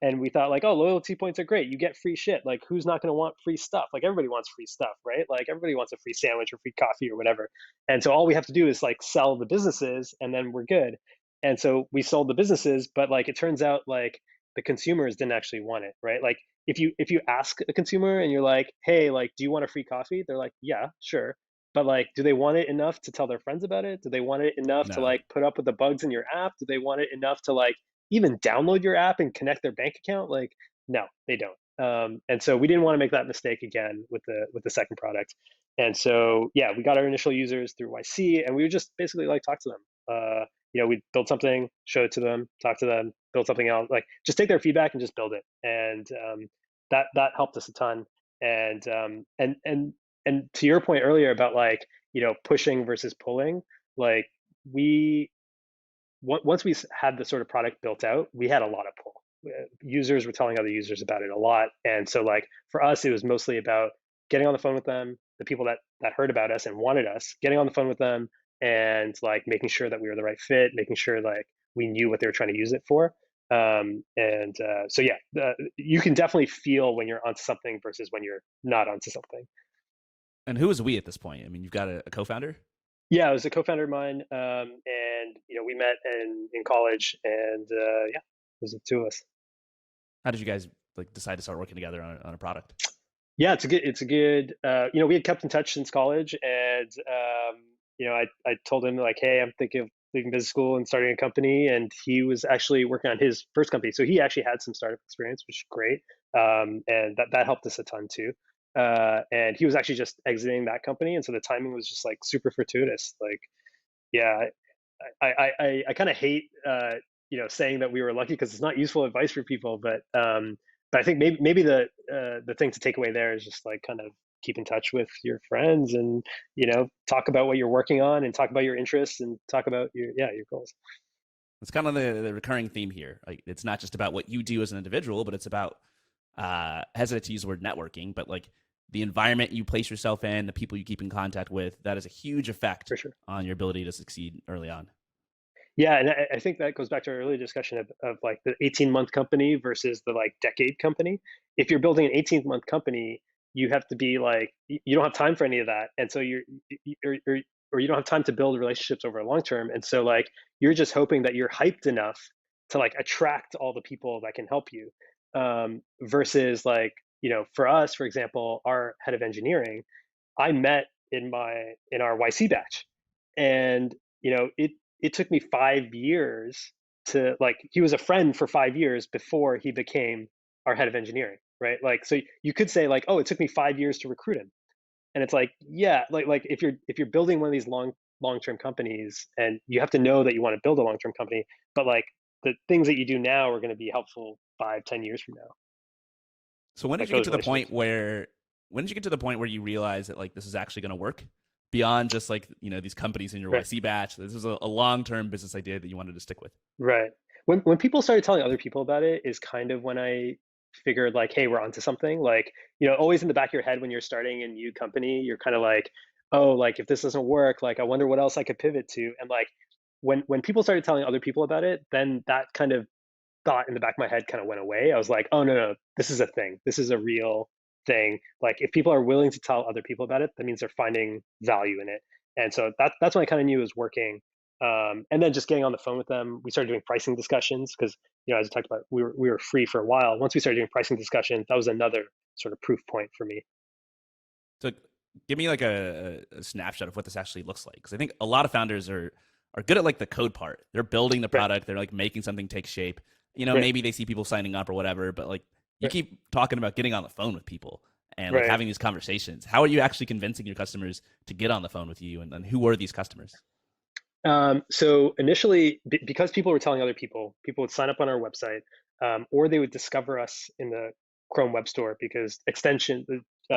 Speaker 2: And we thought like, oh, loyalty points are great. You get free shit. Like, who's not going to want free stuff? Like, everybody wants free stuff, right? Like, everybody wants a free sandwich or free coffee or whatever. And so all we have to do is like sell the businesses, and then we're good. And so we sold the businesses, but like it turns out like the consumers didn't actually want it, right? Like if you ask a consumer and you're like, hey, like, do you want a free coffee? They're like, yeah, sure. But like, do they want it enough to tell their friends about it? Do they want it enough to
Speaker 1: No.
Speaker 2: like put up with the bugs in your app? Do they want it enough to like even download your app and connect their bank account? Like, no, they don't. And so we didn't want to make that mistake again with the second product. And so yeah, we got our initial users through YC, and we would just basically like talk to them. We'd build something, show it to them, talk to them, build something else, like just take their feedback and just build it. And that helped us a ton. And to your point earlier about like pushing versus pulling, like we once we had the sort of product built out, we had a lot of pull. Users were telling other users about it a lot, and so like for us, it was mostly about getting on the phone with them, the people that heard about us and wanted us, getting on the phone with them, and like making sure that we were the right fit, making sure like we knew what they were trying to use it for. And so yeah, you can definitely feel when you're onto something versus when you're not onto something.
Speaker 1: And who is we at this point? I mean, you've got a co-founder.
Speaker 2: Yeah, it was a co-founder of mine, and we met in college, and yeah, it was the two of us.
Speaker 1: How did you guys like decide to start working together on a product?
Speaker 2: Yeah, it's a good. We had kept in touch since college, and I told him like, hey, I'm thinking of leaving business school and starting a company, and he was actually working on his first company, so he actually had some startup experience, which is great, and that helped us a ton too. And he was actually just exiting that company, and so the timing was just like super fortuitous. Like, yeah, I kind of hate saying that we were lucky, because it's not useful advice for people, but I think maybe the thing to take away there is just like kind of keep in touch with your friends, and talk about what you're working on, and talk about your interests, and talk about your goals.
Speaker 1: It's kind of the recurring theme here. Like, it's not just about what you do as an individual, but it's about hesitant to use the word networking, but like the environment you place yourself in, the people you keep in contact with, that has a huge effect
Speaker 2: For sure.
Speaker 1: on your ability to succeed early on.
Speaker 2: Yeah, and I think that goes back to our earlier discussion of like the 18-month company versus the like decade company. If you're building an 18-month company, you have to be like you don't have time for any of that, and so or you don't have time to build relationships over a long term, and so like you're just hoping that you're hyped enough to like attract all the people that can help you. versus like, for us, for example, our head of engineering, I met in our YC batch, and it took me 5 years to like he was a friend for 5 years before he became our head of engineering, right? Like, so you could say like, oh, it took me 5 years to recruit him, and it's like, yeah, like if you're building one of these long-term companies, and you have to know that you want to build a long-term company, but like the things that you do now are going to be helpful 5, 10 years from now,
Speaker 1: So when did
Speaker 2: like
Speaker 1: you get
Speaker 2: those
Speaker 1: to the
Speaker 2: relationships.
Speaker 1: point where you realize that like this is actually going to work beyond just like these companies in your
Speaker 2: Right.
Speaker 1: YC batch? This is a long term business idea that you wanted to stick with.
Speaker 2: Right. When people started telling other people about it is kind of when I figured like, hey, we're onto something. Like, always in the back of your head when you're starting a new company, you're kind of like, oh, like if this doesn't work, like I wonder what else I could pivot to. And like when people started telling other people about it, then that kind of thought in the back of my head kind of went away. I was like, oh no, no, this is a thing. This is a real thing. Like if people are willing to tell other people about it, that means they're finding value in it. And so that's when I kind of knew it was working. And then just getting on the phone with them, we started doing pricing discussions because, as I talked about, we were free for a while. Once we started doing pricing discussions, that was another sort of proof point for me.
Speaker 1: So give me like a snapshot of what this actually looks like, because I think a lot of founders are good at like the code part. They're building the
Speaker 2: Right,
Speaker 1: product. They're like making something take shape.
Speaker 2: right,
Speaker 1: Maybe they see people signing up or whatever, but like you
Speaker 2: right,
Speaker 1: keep talking about getting on the phone with people and like
Speaker 2: right.
Speaker 1: having these conversations. How are you actually convincing your customers to get on the phone with you, and who are these customers?
Speaker 2: So initially, because people were telling other people, people would sign up on our website, or they would discover us in the Chrome Web Store because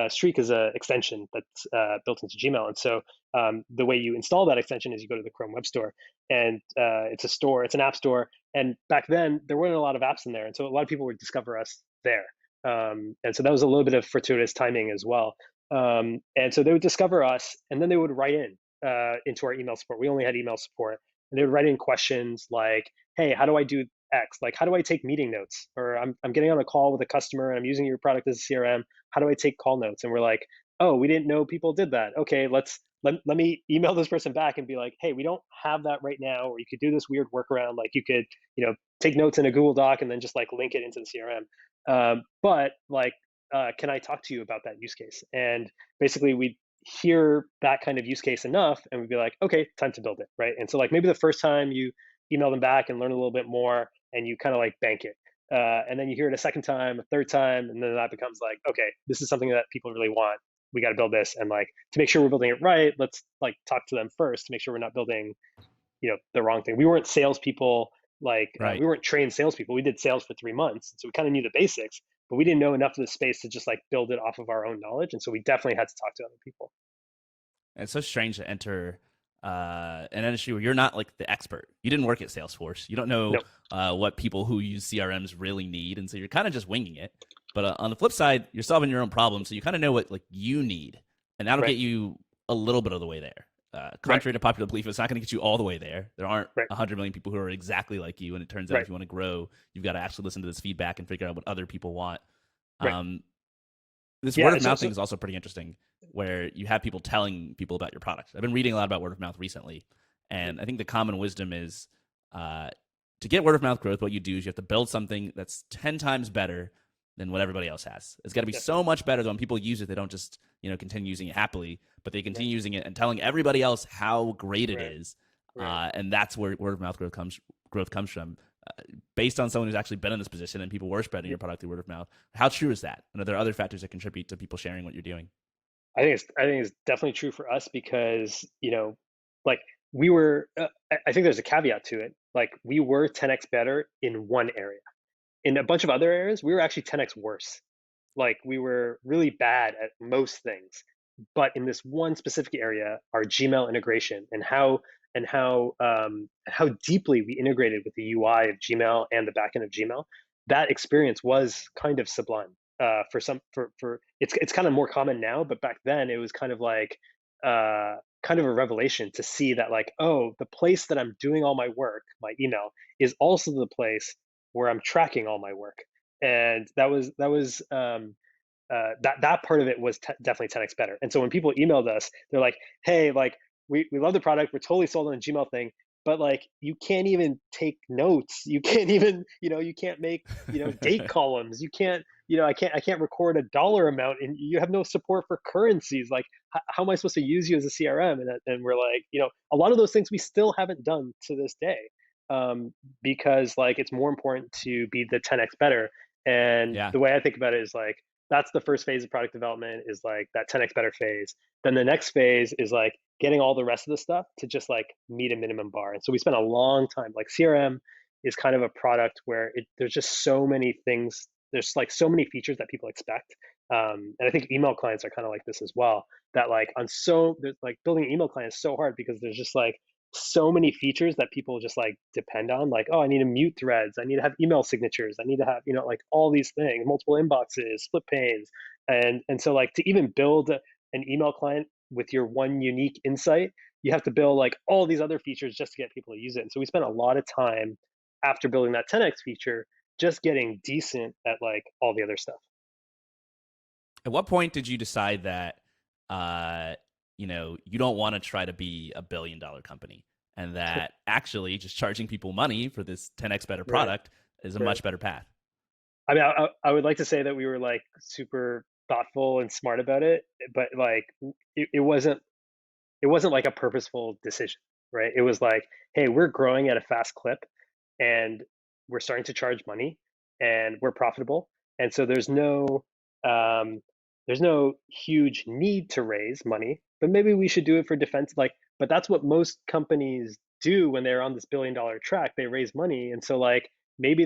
Speaker 2: Streak is an extension that's built into Gmail. And so the way you install that extension is you go to the Chrome Web Store, and it's an app store. And back then, there weren't a lot of apps in there, and so a lot of people would discover us there. And so that was a little bit of fortuitous timing as well. And so they would discover us, and then they would write into our email support. We only had email support, and they would write in questions like, "Hey, how do I do X? Like, how do I take meeting notes? Or I'm getting on a call with a customer and I'm using your product as a CRM. How do I take call notes?" And we're like, "Oh, we didn't know people did that. Okay, let me email this person back and be like, hey, we don't have that right now, or you could do this weird workaround. Like, you could, take notes in a Google Doc and then just like link it into the CRM. But like, can I talk to you about that use case?" And basically, we hear that kind of use case enough and we'd be like, okay, time to build it, right? And so like maybe the first time you email them back and learn a little bit more, and you kind of like bank it, and then you hear it a second time, a third time, and then that becomes like, okay, this is something that people really want, we got to build this. And like, to make sure we're building it right, let's like talk to them first to make sure we're not building the wrong thing. We weren't salespeople. Like,
Speaker 1: Right.
Speaker 2: we weren't trained salespeople. We did sales for 3 months, so we kind of knew the basics, but we didn't know enough of the space to just like build it off of our own knowledge. And so we definitely had to talk to other people.
Speaker 1: And it's so strange to enter an industry where you're not like the expert. You didn't work at Salesforce. You don't know
Speaker 2: No.
Speaker 1: what people who use CRMs really need, and so you're kind of just winging it. But on the flip side, you're solving your own problem, so you kind of know what like you need, and that'll
Speaker 2: Right.
Speaker 1: get you a little bit of the way there.
Speaker 2: Right.
Speaker 1: Contrary to popular belief, it's not going to get you all the way there. There aren't
Speaker 2: Right.
Speaker 1: 100 million people who are exactly like you, and it turns out
Speaker 2: Right.
Speaker 1: if you want to grow, you've got to actually listen to this feedback and figure out what other people want.
Speaker 2: Right.
Speaker 1: Um, this word
Speaker 2: Yeah.
Speaker 1: of
Speaker 2: So,
Speaker 1: mouth
Speaker 2: so
Speaker 1: thing is also pretty interesting, where you have people telling people about your product. I've been reading a lot about word of mouth recently, and I think the common wisdom is uh, to get word of mouth growth, what you do is you have to build something that's 10 times better than what everybody else has. It's got to be
Speaker 2: yeah.
Speaker 1: so much better that when people use it, they don't just continue using it happily, but they
Speaker 2: Right.
Speaker 1: continue using it and telling everybody else how great it
Speaker 2: Right.
Speaker 1: is.
Speaker 2: Right.
Speaker 1: And that's where word of mouth growth comes from. Based on someone who's actually been in this position and people were spreading your product through word of mouth. How true is that? And are there other factors that contribute to people sharing what you're doing?
Speaker 2: I think it's definitely true for us because like we were. I think there's a caveat to it. Like, we were 10x better in one area. In a bunch of other areas, we were actually 10x worse. Like, we were really bad at most things, but in this one specific area, our Gmail integration and how deeply we integrated with the UI of Gmail and the backend of Gmail, that experience was kind of sublime. For some, for it's kind of more common now, but back then it was kind of like kind of a revelation to see that, like, oh, the place that I'm doing all my work, my email, is also the place where I'm tracking all my work. And that part of it was definitely 10x better. And so when people emailed us, they're like, "Hey, like, we love the product. We're totally sold on the Gmail thing, but like you can't even take notes. You can't even, you can't make, date columns. You can't, I can't record a dollar amount, and you have no support for currencies. Like, how am I supposed to use you as a CRM? And we're like, a lot of those things we still haven't done to this day, because like it's more important to be the 10x better. And
Speaker 1: Yeah.
Speaker 2: the way I think about it is like that's the first phase of product development, is like that 10x better phase. Then the next phase is like getting all the rest of the stuff to just like meet a minimum bar. And so we spent a long time, like CRM is kind of a product where there's just so many things. There's like so many features that people expect. And I think email clients are kind of like this as well. That like there's like building an email client is so hard because there's just like so many features that people just like depend on. Like, oh, I need to mute threads. I need to have email signatures. I need to have, like all these things, multiple inboxes, split panes. And so like to even build an email client with your one unique insight, you have to build like all these other features just to get people to use it. And so we spent a lot of time after building that 10x feature just getting decent at like all the other stuff.
Speaker 1: At what point did you decide that you don't want to try to be $1 billion company, and that actually just charging people money for this 10x better
Speaker 2: Right,
Speaker 1: product is a
Speaker 2: right.
Speaker 1: much better path?
Speaker 2: I mean, I would like to say that we were like super thoughtful and smart about it, but like it wasn't like a purposeful decision, right? It was like, hey, we're growing at a fast clip, and we're starting to charge money, and we're profitable, and so um, there's no huge need to raise money, but maybe we should do it for defense. Like, but that's what most companies do when they're on this billion-dollar track. They raise money, and so like maybe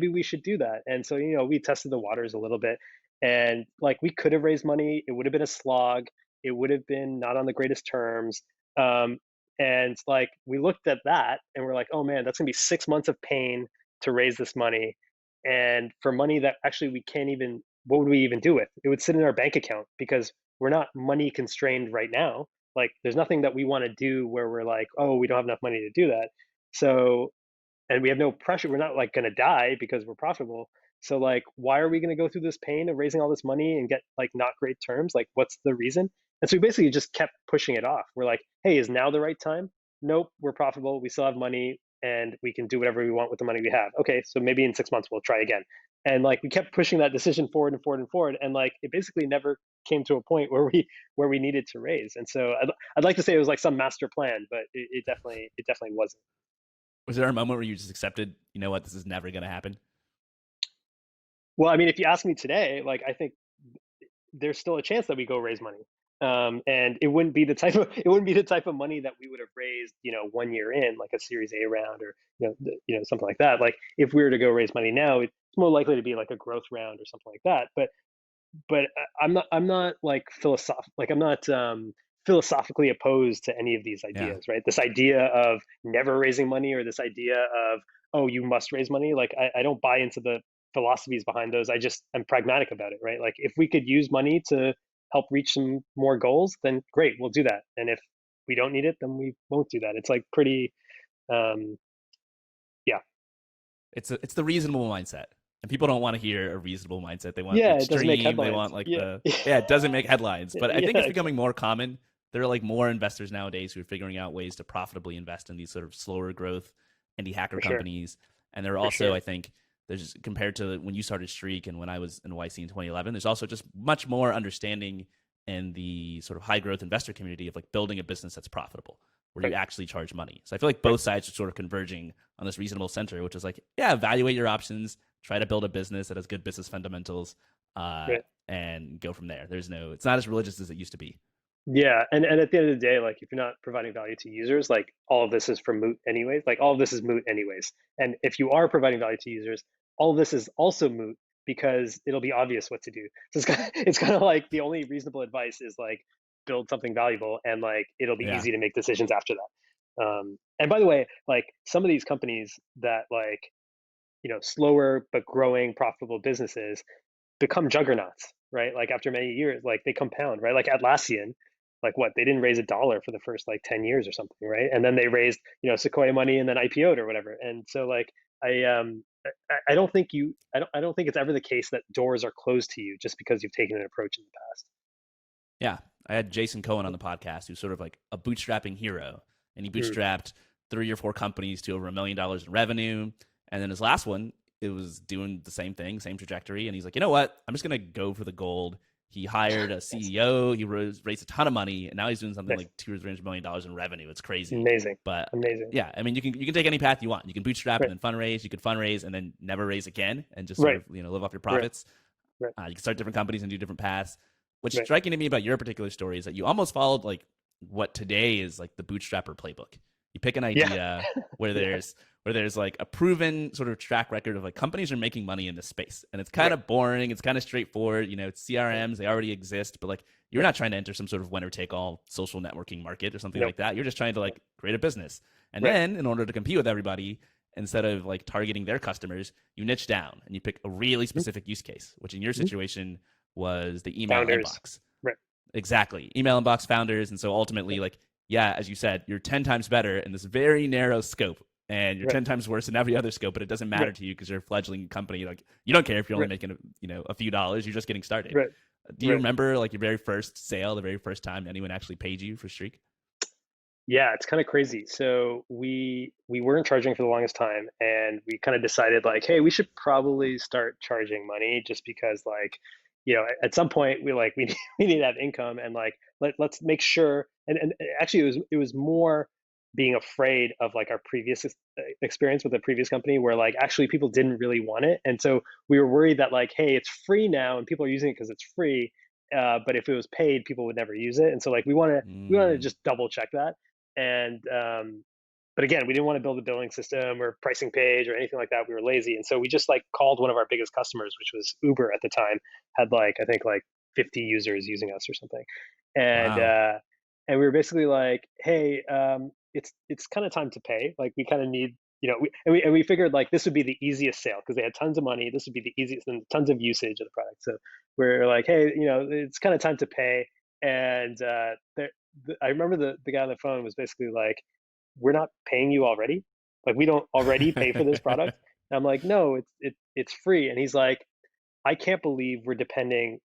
Speaker 2: we should do that. And so we tested the waters a little bit, and like we could have raised money. It would have been a slog. It would have been not on the greatest terms. Um, and like we looked at that and we're like, oh man, that's gonna be 6 months of pain to raise this money. And for money that actually we can't even, what would we even do with? It would sit in our bank account because we're not money constrained right now. Like there's nothing that we want to do where we're like, oh, we don't have enough money to do that. So, and we have no pressure. We're not like going to die because we're profitable. So like, why are we going to go through this pain of raising all this money and get like not great terms? Like, what's the reason? And so we basically just kept pushing it off. We're like, hey, is now the right time? Nope, we're profitable. We still have money and we can do whatever we want with the money we have. Okay, so maybe in 6 months we'll try again. And like we kept pushing that decision forward and forward and forward. And like it basically never came to a point where we needed to raise. And so I'd like to say it was like some master plan, but it definitely wasn't.
Speaker 1: Was there a moment where you just accepted, you know what, this is never going to happen?
Speaker 2: Well, I mean, if you ask me today, like I think there's still a chance that we go raise money. And it wouldn't be the type of money that we would have raised, 1 year in, like a Series A round, or something like that. Like if we were to go raise money now, it's more likely to be like a growth round or something like that. But I'm not like I'm not philosophically opposed to any of these
Speaker 1: Yeah.
Speaker 2: ideas, right? This idea of never raising money, or this idea of, oh, you must raise money. Like I don't buy into the philosophies behind those. I'm pragmatic about it, right? Like if we could use money to help reach some more goals, then great, we'll do that. And if we don't need it, then we won't do that. It's like pretty, um, yeah,
Speaker 1: It's the reasonable mindset. And people don't want to hear a reasonable mindset. They want the
Speaker 2: yeah. It doesn't make
Speaker 1: extreme. They
Speaker 2: headlines.
Speaker 1: want like
Speaker 2: Yeah,
Speaker 1: yeah, it doesn't make headlines. But I
Speaker 2: yeah,
Speaker 1: think it's
Speaker 2: exactly,
Speaker 1: becoming more common. There are like more investors nowadays who are figuring out ways to profitably invest in these sort of slower growth indie hacker
Speaker 2: for sure,
Speaker 1: companies. And there are
Speaker 2: for
Speaker 1: also,
Speaker 2: sure.
Speaker 1: I think, there's compared to when you started Streak and when I was in YC in 2011, there's also just much more understanding in the sort of high growth investor community of like building a business that's profitable, where you
Speaker 2: Right,
Speaker 1: actually charge money. So I feel like
Speaker 2: right,
Speaker 1: both sides are sort of converging on this reasonable center, which is like, yeah, evaluate your options, try to build a business that has good business fundamentals, uh,
Speaker 2: right.
Speaker 1: and go from there. It's not as religious as it used to be.
Speaker 2: Yeah, and at the end of the day, like if you're not providing value to users, like all of this is for moot anyways. Like all of this is moot anyways. And if you are providing value to users, all of this is also moot because it'll be obvious what to do. So it's kind of like the only reasonable advice is like build something valuable, and like it'll be
Speaker 1: Yeah,
Speaker 2: easy to make decisions after that. And by the way, like some of these companies that like slower but growing profitable businesses become juggernauts, right? Like after many years, like they compound, right? Like Atlassian, like what, they didn't raise a dollar for the first like 10 years or something, right? And then they raised, Sequoia money and then IPO'd or whatever. And so like I don't think I don't think it's ever the case that doors are closed to you just because you've taken an approach in the past.
Speaker 1: yeah. I had Jason Cohen on the podcast, who's sort of like a bootstrapping hero, and he
Speaker 2: Mm,
Speaker 1: bootstrapped 3 or 4 companies to over $1 million in revenue. And then his last one, it was doing the same thing, same trajectory. And he's like, you know what? I'm just going to go for the gold. He hired a CEO. He raised a ton of money, and now he's doing something
Speaker 2: Nice.
Speaker 1: like $200 or $300 in revenue. It's crazy.
Speaker 2: Amazing.
Speaker 1: But
Speaker 2: Amazing.
Speaker 1: yeah, I mean, you can take any path you want. You can bootstrap
Speaker 2: Right.
Speaker 1: and then fundraise. You could fundraise and then never raise again, and just sort
Speaker 2: Right.
Speaker 1: of live off your
Speaker 2: Right.
Speaker 1: profits.
Speaker 2: Right.
Speaker 1: You can start different companies and do different paths. What's
Speaker 2: Right.
Speaker 1: striking to me about your particular story is that you almost followed like what today is like the bootstrapper playbook. You pick an
Speaker 2: Yeah.
Speaker 1: idea where
Speaker 2: Yeah.
Speaker 1: there's like a proven sort of track record of like companies are making money in this space, and it's kind
Speaker 2: Right.
Speaker 1: of boring. It's kind of straightforward. It's CRMs, they already exist, but like you're not trying to enter some sort of winner take all social networking market or something
Speaker 2: Nope.
Speaker 1: like that. You're just trying to like create a business, and
Speaker 2: Right.
Speaker 1: then in order to compete with everybody, instead of like targeting their customers, you niche down and you pick a really specific use case, which in your situation was the email
Speaker 2: Founders.
Speaker 1: inbox.
Speaker 2: Right.
Speaker 1: Exactly. Email inbox founders. And so ultimately, like, yeah, as you said, you're 10 times better in this very narrow scope, and you're
Speaker 2: Right.
Speaker 1: 10 times worse in every other scope, but it doesn't matter
Speaker 2: Right.
Speaker 1: to you because you're a fledgling company. Like, you don't care if you're only
Speaker 2: Right.
Speaker 1: making, a few dollars, you're just getting started.
Speaker 2: Right.
Speaker 1: Do you
Speaker 2: Right.
Speaker 1: remember like your very first sale, the very first time anyone actually paid you for Streak?
Speaker 2: Yeah, it's kind of crazy. So we weren't charging for the longest time, and we kind of decided like, hey, we should probably start charging money just because like, at some point we we need to have income, and like let's make sure. And actually, it was more being afraid of like our previous experience with the previous company where like actually people didn't really want it, and so we were worried that like, hey, it's free now and people are using it because it's free. But if it was paid, people would never use it, and so like we want to
Speaker 1: Mm,
Speaker 2: just double check that. And but again, we didn't want to build a billing system or pricing page or anything like that. We were lazy, and so we just like called one of our biggest customers, which was Uber at the time. Had like I think like 50 users using us or something, and
Speaker 1: wow.
Speaker 2: uh, and we were basically like, hey, it's kind of time to pay. Like we kind of need. And we figured like this would be the easiest sale because they had tons of money. This would be the easiest and tons of usage of the product. So we're like, hey, it's kind of time to pay. And I remember the guy on the phone was basically like, "We're not paying you already. Like we don't already pay for this product." And I'm like, "No, it's free." And he's like, "I can't believe we're depending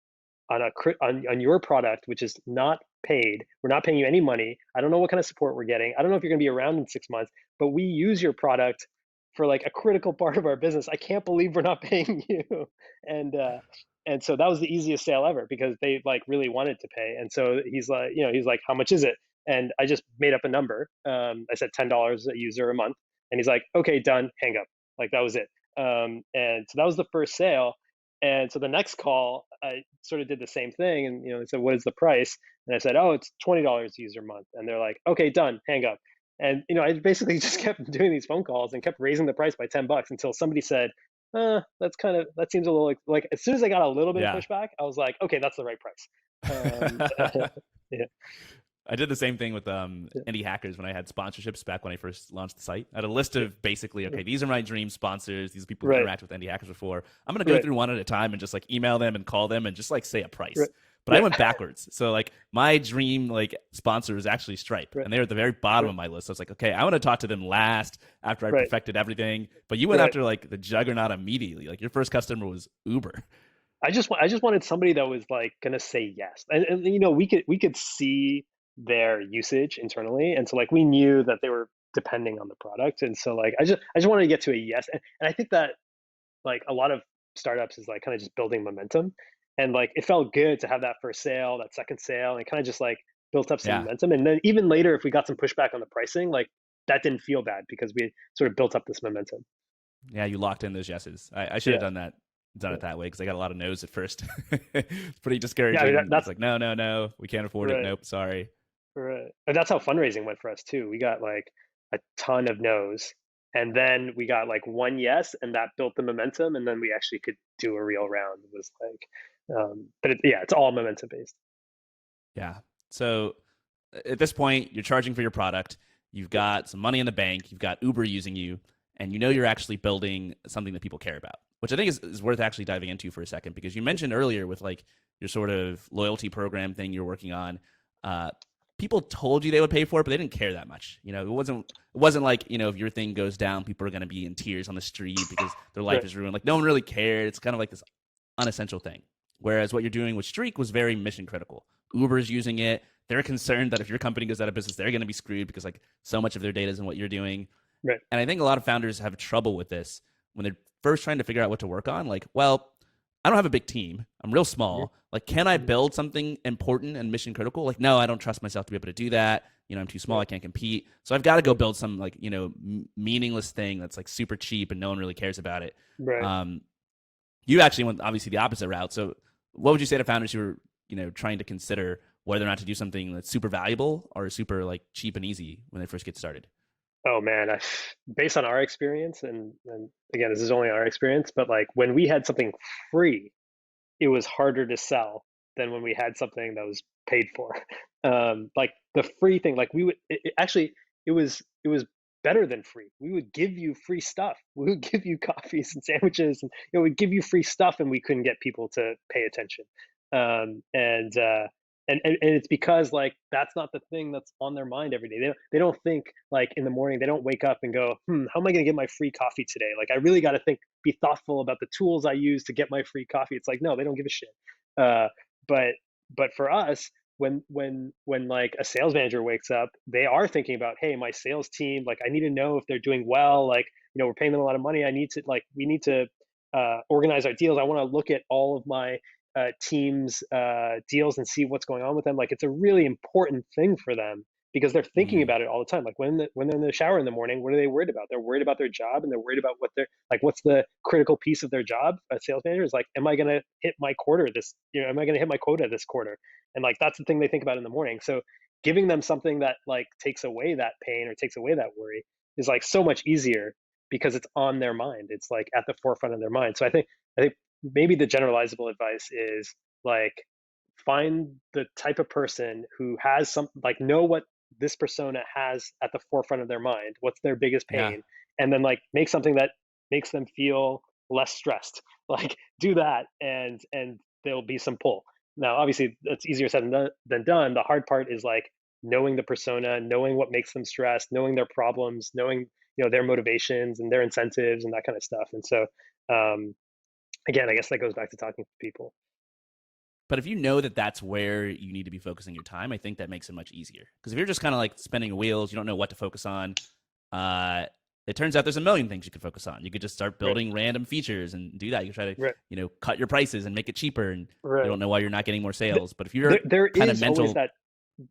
Speaker 2: on your product, which is not paid. We're not paying you any money. I don't know what kind of support we're getting. I don't know if you're going to be around in 6 months, but we use your product for like a critical part of our business. I can't believe we're not paying you." And and so that was the easiest sale ever because they like really wanted to pay. And so he's like, "How much is it?" And I just made up a number. I said $10 a user a month, and he's like, "Okay, done. Hang up." Like that was it. And so that was the first sale. And so the next call, I sort of did the same thing, and they said, "What is the price?" And I said, "Oh, it's $20 a user a month." And they're like, "Okay, done, hang up." And I basically just kept doing these phone calls and kept raising the price by $10 until somebody said, that seems a little like." As soon as I got a little bit of
Speaker 1: Yeah.
Speaker 2: pushback, I was like, "Okay, that's the right price." Um, yeah,
Speaker 1: I did the same thing with
Speaker 2: yeah,
Speaker 1: indie hackers when I had sponsorships back when I first launched the site. I had a list
Speaker 2: yeah,
Speaker 1: of basically, okay, these are my dream sponsors. These are people who've
Speaker 2: right,
Speaker 1: interacted with indie hackers before. I'm gonna go
Speaker 2: right,
Speaker 1: through one at a time and just like email them and call them and just like say a price.
Speaker 2: right,
Speaker 1: But I
Speaker 2: yeah,
Speaker 1: went backwards. So like my dream like sponsor was actually Stripe,
Speaker 2: right,
Speaker 1: and they were at the very bottom
Speaker 2: right,
Speaker 1: of my list. So I was like, okay, I want to talk to them last after I
Speaker 2: right,
Speaker 1: perfected everything. But you went
Speaker 2: right.
Speaker 1: after like the juggernaut immediately. Like your first customer was Uber.
Speaker 2: I just wanted somebody that was like gonna say yes, and we could see their usage internally, and so like we knew that they were depending on the product, and so like I just wanted to get to a yes, and I think that like a lot of startups is like kind of just building momentum, and like it felt good to have that first sale, that second sale, and it kind of just like built up some
Speaker 1: Yeah.
Speaker 2: momentum, and then even later if we got some pushback on the pricing, like that didn't feel bad because we sort of built up this momentum.
Speaker 1: Yeah, you locked in those yeses. I should have
Speaker 2: Yeah,
Speaker 1: done
Speaker 2: yeah,
Speaker 1: it that way because I got a lot of no's at first. It's pretty
Speaker 2: yeah. I mean
Speaker 1: discouraging. It's
Speaker 2: that's
Speaker 1: like, no, no, no, we can't afford it.
Speaker 2: right.
Speaker 1: Nope, sorry.
Speaker 2: Right. And that's how fundraising went for us too. We got like a ton of no's. And then we got like one yes, and that built the momentum. And then we actually could do a real round. It was like, yeah, it's all momentum based.
Speaker 1: Yeah. So at this point, you're charging for your product. You've
Speaker 2: Yeah.
Speaker 1: got some money in the bank. You've got Uber using you, and you know
Speaker 2: Yeah.
Speaker 1: you're actually building something that people care about, which I think is worth actually diving into for a second because you mentioned earlier with like your sort of loyalty program thing you're working on. Uh, People told you they would pay for it, but they didn't care that much. It wasn't like if your thing goes down, people are going to be in tears on the street because their life
Speaker 2: Right.
Speaker 1: is ruined. Like no one really cared. It's kind of like this unessential thing. Whereas what you're doing with Streak was very mission critical. Uber's using it. they're concerned that if your company goes out of business, they're going to be screwed because like so much of their data is in what you're doing.
Speaker 2: Right.
Speaker 1: And I think a lot of founders have trouble with this when they're first trying to figure out what to work on. Like, well, I don't have a big team. I'm real
Speaker 2: Mhm.
Speaker 1: small. Like, can I
Speaker 2: Mhm.
Speaker 1: build something important and mission critical? Like, no, I don't trust myself to be able to do that. I'm too small. I
Speaker 2: Right.
Speaker 1: can't compete. So I've got to go
Speaker 2: Right.
Speaker 1: build some like, meaningless thing that's like super cheap and no one really cares about it.
Speaker 2: Right.
Speaker 1: Um, you actually went obviously the opposite route. So what would you say to founders who are, trying to consider whether or not to do something that's super valuable or super like cheap and easy when they first get started?
Speaker 2: Oh man, based on our experience, and again, this is only our experience, but like when we had something free, it was harder to sell than when we had something that was paid for. Like the free thing, like we would actually it was better than free. We would give you free stuff. We would give you coffees and sandwiches, and we'd give you free stuff, and we couldn't get people to pay attention. And it's because like that's not the thing that's on their mind every day. They don't think like in the morning. They don't wake up and go, how am I going to get my free coffee today? Like I really got to think, be thoughtful about the tools I use to get my free coffee. It's like no, they don't give a shit. Uh, but but for us, when like a sales manager wakes up, they are thinking about, hey, my sales team, like I need to know if they're doing well. Like we're paying them a lot of money. We need to organize our deals. I want to look at all of my teams deals and see what's going on with them. Like it's a really important thing for them because they're thinking
Speaker 1: Mm,
Speaker 2: about it all the time. Like when they're in the shower in the morning, what are they worried about? They're worried about their job, and they're worried about what's the critical piece of their job. A sales manager is like, am I going to hit my quarter this? Am I going to hit my quota this quarter? And like that's the thing they think about in the morning. So giving them something that like takes away that pain or takes away that worry is like so much easier because it's on their mind. It's like at the forefront of their mind. So I think maybe the generalizable advice is like find the type of person who has some like know what this persona has at the forefront of their mind, what's their biggest
Speaker 1: yeah.
Speaker 2: pain, and then like make something that makes them feel less stressed. Like do that, and there'll be some pull. Now obviously that's easier said than done. The hard part is like knowing the persona, knowing what makes them stressed, knowing their problems, knowing their motivations and their incentives and that kind of stuff. And so um, again, I guess that goes back to talking to people.
Speaker 1: But if you know that that's where you need to be focusing your time, I think that makes it much easier. Because if you're just kind of like spinning wheels, you don't know what to focus on. Uh, it turns out there's a million things you could focus on. You could just start
Speaker 2: Right,
Speaker 1: building random features and do that. You try to,
Speaker 2: right,
Speaker 1: cut your prices and make it cheaper, and you
Speaker 2: right.
Speaker 1: don't know why you're not getting more
Speaker 2: Th-
Speaker 1: sales. But if
Speaker 2: There,
Speaker 1: you're
Speaker 2: there
Speaker 1: kind of
Speaker 2: is always
Speaker 1: mental,
Speaker 2: that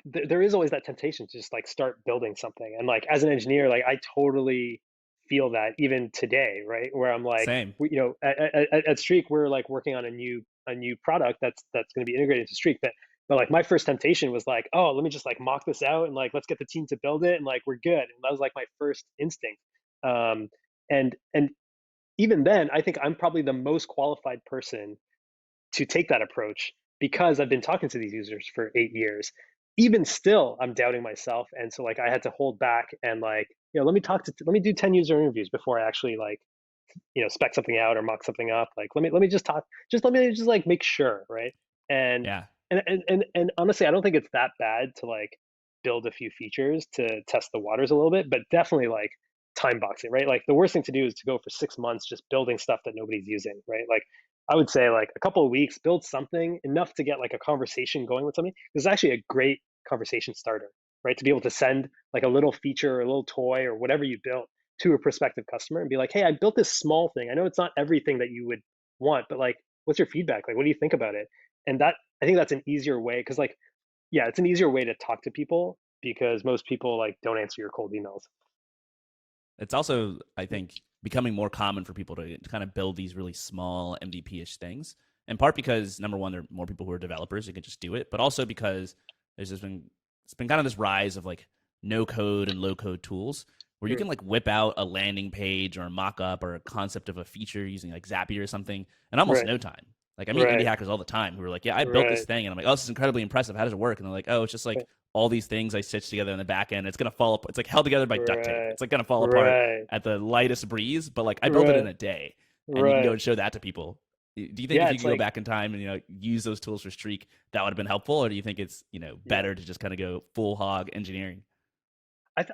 Speaker 2: there is always that temptation to just like start building something. And like as an engineer, like I totally feel that even today, right? Where I'm like,
Speaker 1: same.
Speaker 2: at Streak, we're like working on a new product that's going to be integrated into Streak. But like my first temptation was like, oh, let me just like mock this out and like let's get the team to build it and like we're good. And that was like my first instinct. Um, and even then, I think I'm probably the most qualified person to take that approach because I've been talking to these users for 8 years. Even still, I'm doubting myself, and so like I had to hold back and like let me do 10 user interviews before I actually like spec something out or mock something up. Like let me just talk, just let me just like make sure, right? And
Speaker 1: Yeah.
Speaker 2: and honestly, I don't think it's that bad to like build a few features to test the waters a little bit, but definitely like time boxing, right? Like the worst thing to do is to go for 6 months just building stuff that nobody's using, right? Like I would say like a couple of weeks, build something enough to get like a conversation going with somebody. This is actually a great conversation starter, right? To be able to send like a little feature or a little toy or whatever you built to a prospective customer and be like, hey, I built this small thing. I know it's not everything that you would want, but like, what's your feedback? Like, what do you think about it? And that I think that's an easier way because like, yeah, it's an easier way to talk to people because most people like don't answer your cold emails.
Speaker 1: It's also, I think, becoming more common for people to kind of build these really small MVP-ish things. In part because number one, there are more people who are developers who can just do it, but also because there's just been it's been kind of this rise of like no code and low code tools where you
Speaker 2: Mm,
Speaker 1: can like whip out a landing page or a mock up or a concept of a feature using like Zapier or something in almost
Speaker 2: right,
Speaker 1: no time. Like I meet indie
Speaker 2: right,
Speaker 1: hackers all the time who are like, "Yeah, I built this
Speaker 2: right,
Speaker 1: thing," and I'm like, "Oh, this is incredibly impressive. How does it work?" And they're like, "Oh, it's just like all these things I stitched together in the back end. It's gonna fall apart. It's like held together by duct tape.
Speaker 2: right,
Speaker 1: It's like gonna fall apart
Speaker 2: right,
Speaker 1: at the lightest breeze, but like I built it in
Speaker 2: right,
Speaker 1: a day." And you can go
Speaker 2: right.
Speaker 1: and show that to people. Do you think
Speaker 2: Yeah,
Speaker 1: if you
Speaker 2: it's
Speaker 1: could go
Speaker 2: like
Speaker 1: back in time and use those tools for Streak, that would have been helpful, or do you think it's
Speaker 2: yeah.
Speaker 1: better to just kind of go full hog engineering?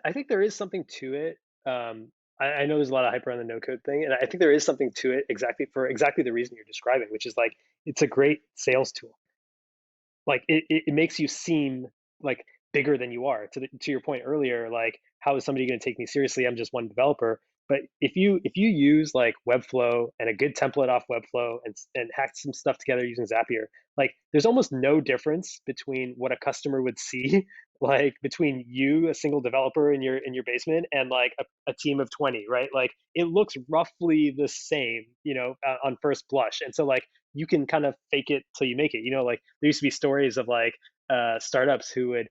Speaker 2: I think there is something to it. I know there's a lot of hype around the no code thing, and I think there is something to it exactly for exactly the reason you're describing, which is like it's a great sales tool. Like it makes you seem like bigger than you are. To your point earlier, like how is somebody going to take me seriously? I'm just one developer. But if you use like Webflow and a good template off Webflow and hack some stuff together using Zapier, like there's almost no difference between what a customer would see like between you, a single developer in your basement, and like a team of 20, right? Like it looks roughly the same, on first blush. And so like you can kind of fake it till you make it. Like there used to be stories of like startups who would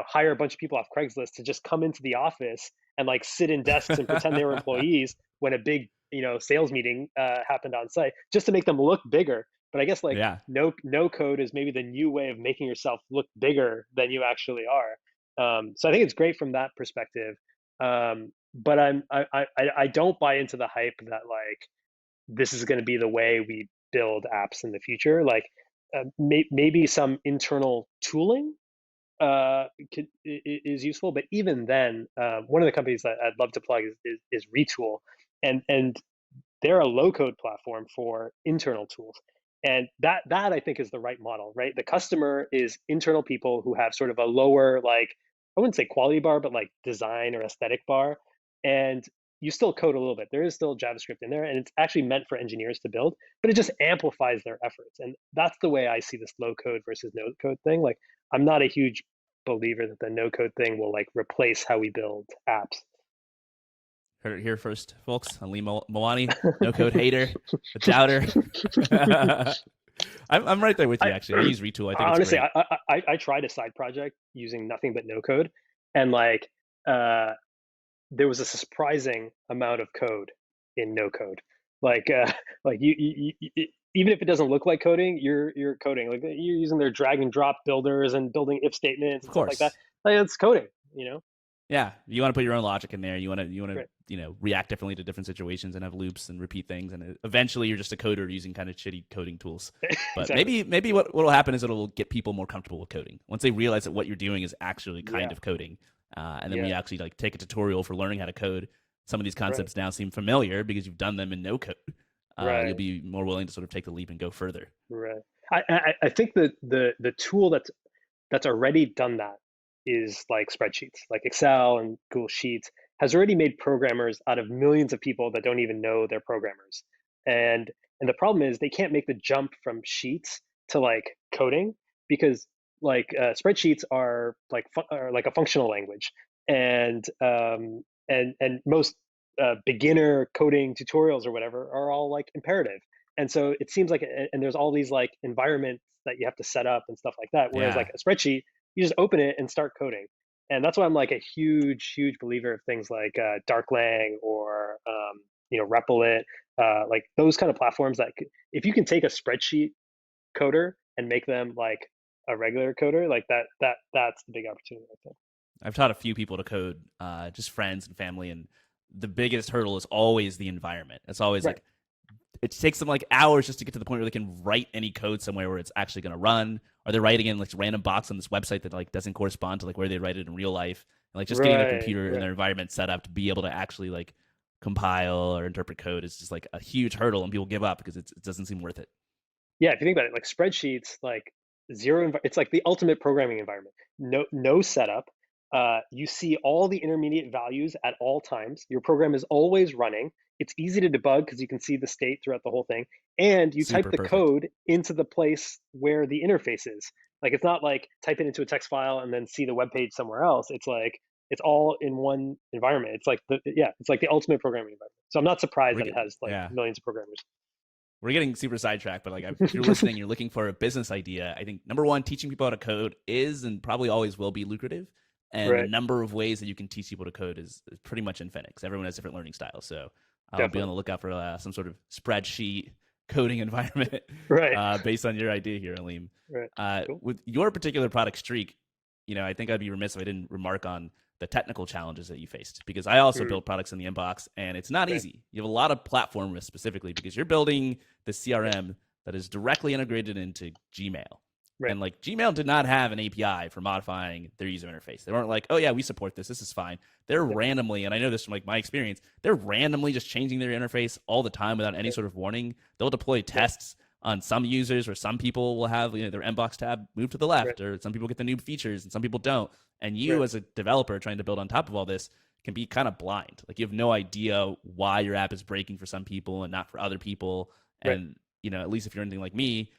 Speaker 2: hire a bunch of people off Craigslist to just come into the office and like sit in desks and pretend they were employees when a big sales meeting happened on site, just to make them look bigger. But I guess like
Speaker 1: Yeah.
Speaker 2: no code is maybe the new way of making yourself look bigger than you actually are. So I think it's great from that perspective. But I don't buy into the hype that like this is going to be the way we build apps in the future. Like maybe some internal tooling is useful, but even then, one of the companies that I'd love to plug is Retool, and they're a low code platform for internal tools. And that I think is the right model, right? The customer is internal people who have sort of a lower, like, I wouldn't say quality bar, but like design or aesthetic bar. And you still code a little bit. There is still JavaScript in there, and it's actually meant for engineers to build, but it just amplifies their efforts. And that's the way I see this low code versus no code thing. Like, I'm not a huge believer that the no code thing will like replace how we build apps.
Speaker 1: Heard it here first, folks. Aleem Mawani, no code hater, a doubter. I'm right there with you, actually. I use Retool. I think
Speaker 2: honestly,
Speaker 1: it's great.
Speaker 2: I tried a side project using nothing but no code, and like there was a surprising amount of code in no code. Like like even if it doesn't look like coding, you're coding. Like you're using their drag and drop builders and building if statements
Speaker 1: Of
Speaker 2: and stuff like that.
Speaker 1: course.
Speaker 2: Like it's coding.
Speaker 1: Yeah, you want to put your own logic in there. You want to
Speaker 2: Right.
Speaker 1: react differently to different situations and have loops and repeat things. And eventually, you're just a coder using kind of shitty coding tools. But
Speaker 2: Exactly.
Speaker 1: maybe what will happen is it'll get people more comfortable with coding once they realize that what you're doing is actually kind
Speaker 2: Yeah.
Speaker 1: of coding. And then when
Speaker 2: Yeah.
Speaker 1: you actually like take a tutorial for learning how to code, some of these
Speaker 2: Right.
Speaker 1: concepts now seem familiar because you've done them in no code. You'll
Speaker 2: Right.
Speaker 1: be more willing to sort of take the leap and go further.
Speaker 2: Right. I think that the tool that's already done that is like spreadsheets, like Excel and Google Sheets has already made programmers out of millions of people that don't even know they're programmers. And the problem is they can't make the jump from sheets to like coding because like spreadsheets are like a functional language, and most beginner coding tutorials or whatever are all like imperative. And so it seems like, and there's all these like environments that you have to set up and stuff like that. Whereas like
Speaker 1: Yeah.
Speaker 2: a spreadsheet, you just open it and start coding. And that's why I'm like a huge believer of things like Darklang or Replit, like those kind of platforms that if you can take a spreadsheet coder and make them like a regular coder, like that's the big opportunity, I think.
Speaker 1: I've taught a few people to code, just friends and family, and the biggest hurdle is always the environment. It's always
Speaker 2: Right.
Speaker 1: like it takes them like hours just to get to the point where they can write any code somewhere where it's actually going to run. Or they're writing in like random box on this website that like doesn't correspond to like where they write it in real life. And like just getting their
Speaker 2: Right.
Speaker 1: computer and
Speaker 2: Right.
Speaker 1: their environment set up to be able to actually like compile or interpret code is just like a huge hurdle, and people give up because it doesn't seem worth it.
Speaker 2: Yeah, if you think about it, like spreadsheets, like it's like the ultimate programming environment. No setup. You see all the intermediate values at all times. Your program is always running. It's easy to debug because you can see the state throughout the whole thing. And you type
Speaker 1: Super
Speaker 2: the
Speaker 1: perfect.
Speaker 2: code into the place where the interface is. Like it's not like type it into a text file and then see the web page somewhere else. It's like it's all in one environment. It's like the ultimate programming environment. So I'm not surprised that it has like
Speaker 1: Yeah.
Speaker 2: millions of programmers.
Speaker 1: We're getting super sidetracked, but like if you're listening, you're looking for a business idea. I think number one, teaching people how to code is and probably always will be lucrative. And the
Speaker 2: Right.
Speaker 1: number of ways that you can teach people to code is pretty much infinite because everyone has different learning styles. So I'll be on
Speaker 2: Definitely.
Speaker 1: the lookout for some sort of spreadsheet coding environment
Speaker 2: Right.
Speaker 1: based on your idea here, Aleem.
Speaker 2: Right. Cool.
Speaker 1: With your particular product Streak, I think I'd be remiss if I didn't remark on the technical challenges that you faced because I also
Speaker 2: Mm,
Speaker 1: build products in the inbox and it's not
Speaker 2: right.
Speaker 1: easy. You have a lot of platform risk specifically because you're building the CRM that is directly integrated into Gmail.
Speaker 2: Right.
Speaker 1: And like Gmail did not have an API for modifying their user interface. They weren't like, oh yeah, we support this. This is fine. They're
Speaker 2: Yeah.
Speaker 1: randomly, and I know this from like my experience, they're randomly just changing their interface all the time without any
Speaker 2: Right.
Speaker 1: sort of warning. They'll deploy
Speaker 2: Yeah.
Speaker 1: tests on some users, or some people will have their inbox tab move to the
Speaker 2: Right.
Speaker 1: left, or some people get the new features and some people don't. And you,
Speaker 2: Right.
Speaker 1: as a developer trying to build on top of all this, can be kind of blind. Like you have no idea why your app is breaking for some people and not for other people.
Speaker 2: Right.
Speaker 1: And at least if you're anything like me,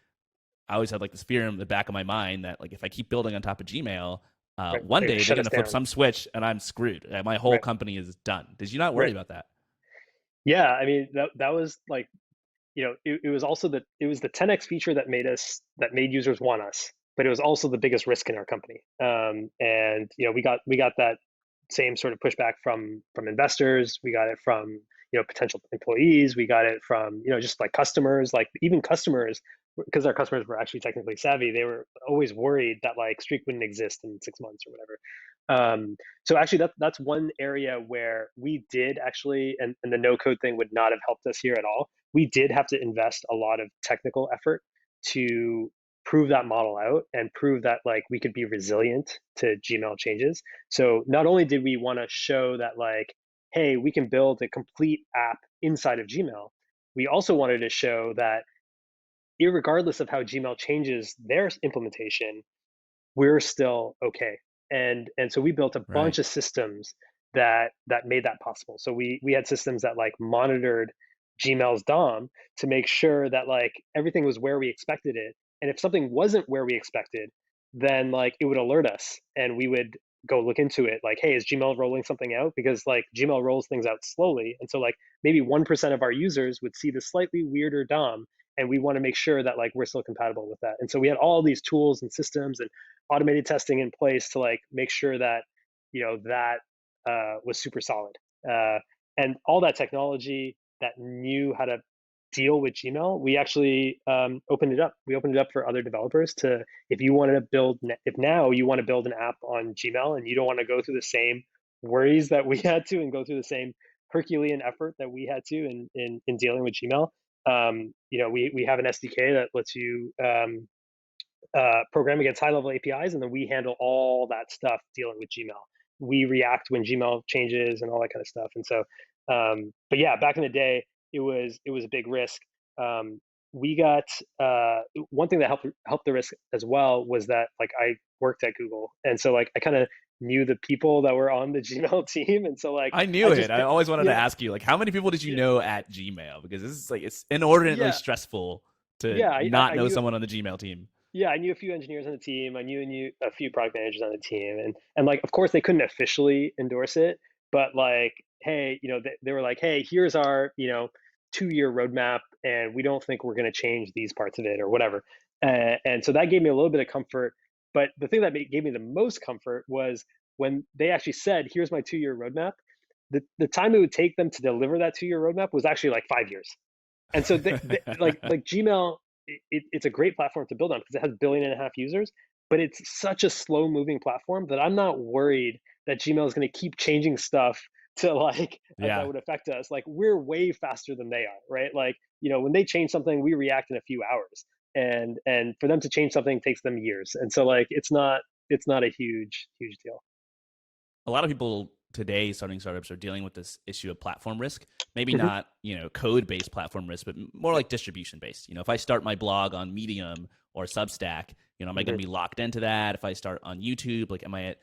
Speaker 1: I always had like this fear in the back of my mind that like if I keep building on top of Gmail,
Speaker 2: Right.
Speaker 1: one
Speaker 2: They're gonna
Speaker 1: day they're
Speaker 2: shut
Speaker 1: going
Speaker 2: us
Speaker 1: to flip
Speaker 2: down.
Speaker 1: some switch and I'm screwed. My whole
Speaker 2: Right.
Speaker 1: company is done. Did you not worry
Speaker 2: Right.
Speaker 1: about that?
Speaker 2: Yeah. I mean, that was like, it was also the 10x feature that made users want us, but it was also the biggest risk in our company. And we got that same sort of pushback from investors. We got it from potential employees. We got it from just like customers, like even customers, because our customers were actually technically savvy. They were always worried that like Streak wouldn't exist in 6 months or whatever. So actually, that's one area where we did actually, and the no code thing would not have helped us here at all. We did have to invest a lot of technical effort to prove that model out and prove that like we could be resilient to Gmail changes. So not only did we want to show that like, hey, we can build a complete app inside of Gmail, we also wanted to show that irregardless of how Gmail changes their implementation, we're still okay. And so we built a
Speaker 1: Right.
Speaker 2: bunch of systems that made that possible. So we had systems that like monitored Gmail's DOM to make sure that like everything was where we expected it. And if something wasn't where we expected, then like it would alert us and we would go look into it. Like, hey, is Gmail rolling something out? Because like Gmail rolls things out slowly. And so like maybe 1% of our users would see the slightly weirder DOM, and we want to make sure that like we're still compatible with that. And so we had all these tools and systems and automated testing in place to like make sure that that was super solid. And all that technology that knew how to deal with Gmail, we actually opened it up. We opened it up for other developers to, if you wanted to build, if now you want to build an app on Gmail and you don't want to go through the same worries that we had to and go through the same Herculean effort that we had to in dealing with Gmail. We have an SDK that lets you program against high level APIs, and then we handle all that stuff dealing with Gmail. We react when Gmail changes and all that kind of stuff. And so, but yeah, back in the day, it was a big risk. We got one thing that helped the risk as well was that like I worked at Google, and so like I kind of knew the people that were on the Gmail team, and so like
Speaker 1: I knew
Speaker 2: I
Speaker 1: it.
Speaker 2: just
Speaker 1: I always wanted to
Speaker 2: yeah
Speaker 1: ask you, like, how many people did you
Speaker 2: yeah
Speaker 1: know at Gmail? Because this is like it's inordinately
Speaker 2: yeah
Speaker 1: stressful to
Speaker 2: yeah
Speaker 1: not
Speaker 2: I
Speaker 1: know
Speaker 2: knew
Speaker 1: someone on the Gmail team.
Speaker 2: yeah, I knew a few engineers on the team. I knew a few product managers on the team, and like, of course, they couldn't officially endorse it, but like, hey, they were like, hey, here's our 2-year roadmap, and we don't think we're going to change these parts of it or whatever. And so that gave me a little bit of comfort. But the thing that gave me the most comfort was when they actually said, here's my 2-year roadmap. The time it would take them to deliver that 2-year roadmap was actually like 5 years. And so like Gmail, it's a great platform to build on because it has 1.5 billion users, but it's such a slow moving platform that I'm not worried that Gmail is going to keep changing stuff to like that
Speaker 1: Yeah.
Speaker 2: would affect us. Like we're way faster than they are, right? Like when they change something, we react in a few hours, and for them to change something takes them years. And so like it's not a huge deal.
Speaker 1: A lot of people today starting startups are dealing with this issue of platform risk. Maybe
Speaker 2: Hmm.
Speaker 1: not, code based platform risk, but more like distribution based. If I start my blog on Medium or Substack, am I going
Speaker 2: Hmm.
Speaker 1: to be locked into that? If I start on YouTube, like, am I at,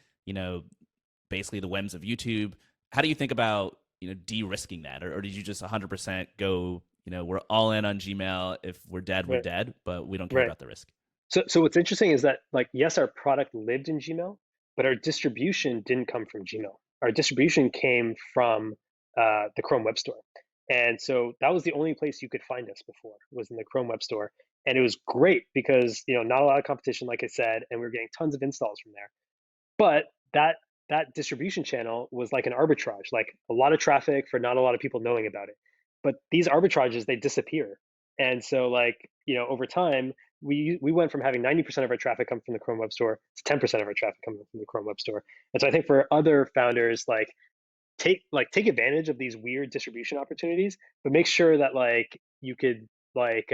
Speaker 1: basically the whims of YouTube? How do you think about, de-risking that? Or did you just 100% go, we're all in on Gmail. If we're dead, we're
Speaker 2: Right.
Speaker 1: dead, but we don't care
Speaker 2: Right.
Speaker 1: about the risk?
Speaker 2: So what's interesting is that like yes, our product lived in Gmail, but our distribution didn't come from Gmail. Our distribution came from the Chrome Web Store, and so that was the only place you could find us before was in the Chrome Web Store, and it was great because not a lot of competition, like I said, and we were getting tons of installs from there. But that distribution channel was like an arbitrage, like a lot of traffic for not a lot of people knowing about it. But these arbitrages, they disappear. And so like, over time, we went from having 90% of our traffic come from the Chrome Web Store to 10% of our traffic coming from the Chrome Web Store. And so I think for other founders, like take advantage of these weird distribution opportunities, but make sure that like you could like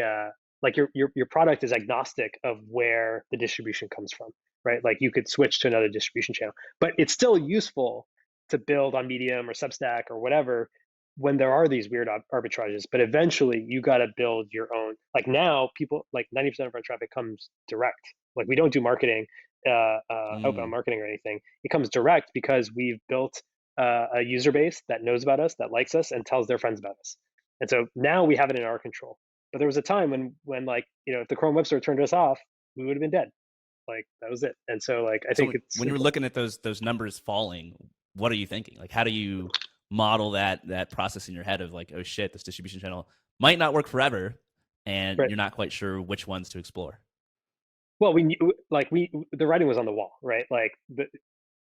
Speaker 2: your product is agnostic of where the distribution comes from, right? Like you could switch to another distribution channel, but it's still useful to build on Medium or Substack or whatever when there are these weird arbitrages, but eventually you got to build your own. Like now, people like 90% of our traffic comes direct. Like we don't do marketing, outbound
Speaker 1: Mm.
Speaker 2: marketing or anything. It comes direct because we've built a user base that knows about us, that likes us, and tells their friends about us. And so now we have it in our control. But there was a time when like if the Chrome Web Store turned us off, we would have been dead. Like that was it. And so like I think
Speaker 1: So
Speaker 2: it's
Speaker 1: when you're
Speaker 2: important.
Speaker 1: looking at those numbers falling, what are you thinking? Like, how do you model that process in your head of like, oh shit, this distribution channel might not work forever, and
Speaker 2: Right.
Speaker 1: you're not quite sure which ones to explore.
Speaker 2: Well, we knew, like we the writing was on the wall, right? Like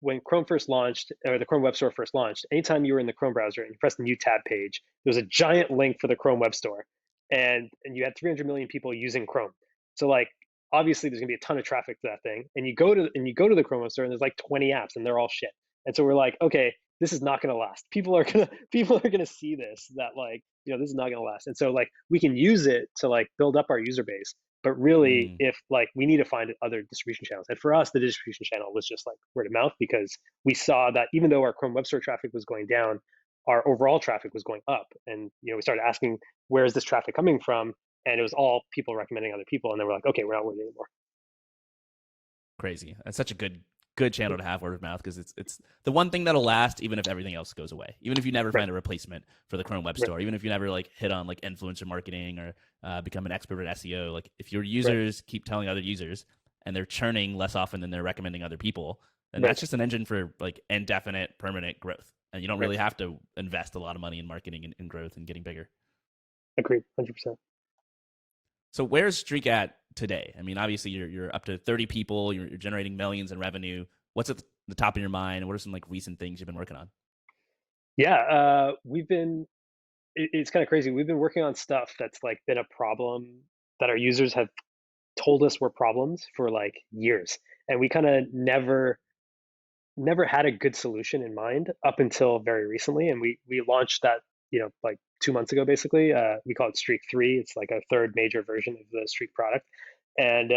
Speaker 2: when Chrome first launched, or the Chrome Web Store first launched, anytime you were in the Chrome browser and you pressed the new tab page, there was a giant link for the Chrome Web Store, and you had 300 million people using Chrome. So like obviously there's gonna be a ton of traffic to that thing, and you go to the Chrome Web Store and there's like 20 apps and they're all shit. And so we're like, okay, this is not gonna last. People are gonna see this that like this is not gonna last. And so like we can use it to like build up our user base, but really
Speaker 1: Mm.
Speaker 2: if like we need to find other distribution channels. And for us the distribution channel was just like word of mouth, because we saw that even though our Chrome Web Store traffic was going down, our overall traffic was going up. And we started asking, where is this traffic coming from? And it was all people recommending other people, and then we're like, okay, we're not worried anymore.
Speaker 1: Crazy. That's such a good channel to have, word of mouth, because it's the one thing that'll last even if everything else goes away. Even if you never
Speaker 2: Right,
Speaker 1: find a replacement for the Chrome Web
Speaker 2: right,
Speaker 1: Store, even if you never like hit on like influencer marketing or become an expert at SEO, like if your
Speaker 2: right,
Speaker 1: users keep telling other users and they're churning less often than they're recommending other people, then that's
Speaker 2: right,
Speaker 1: just an engine for like indefinite permanent growth. And you don't
Speaker 2: right.
Speaker 1: really have to invest a lot of money in marketing and growth and getting bigger.
Speaker 2: Agreed, 100%.
Speaker 1: So where's Streak at today? I mean, obviously you're up to 30 people, you're generating millions in revenue. What's at the top of your mind? What are some like recent things you've been working on?
Speaker 2: Yeah, we've been. It's kind of crazy. We've been working on stuff that's like been a problem that our users have told us were problems for like years, and we kind of never had a good solution in mind up until very recently. And we launched that like 2 months ago basically. We call it Streak 3. It's like a third major version of the Streak product, and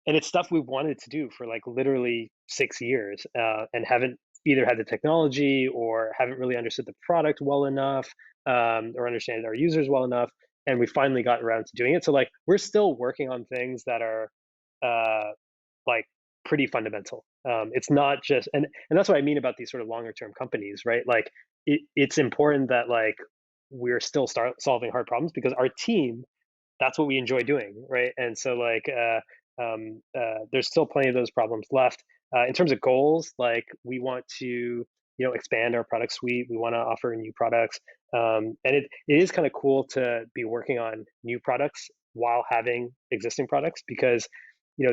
Speaker 2: it's stuff we've wanted to do for like literally 6 years, and haven't either had the technology or haven't really understood the product well enough, or understand our users well enough. And we finally got around to doing it. So like we're still working on things that are uh, like pretty fundamental. It's not just, and that's what I mean about these sort of longer term companies, right? Like it's important that like we're still start solving hard problems, because our team, that's what we enjoy doing, right? And so like there's still plenty of those problems left. In terms of goals, like we want to expand our product suite. We want to offer new products, and it is kind of cool to be working on new products while having existing products, because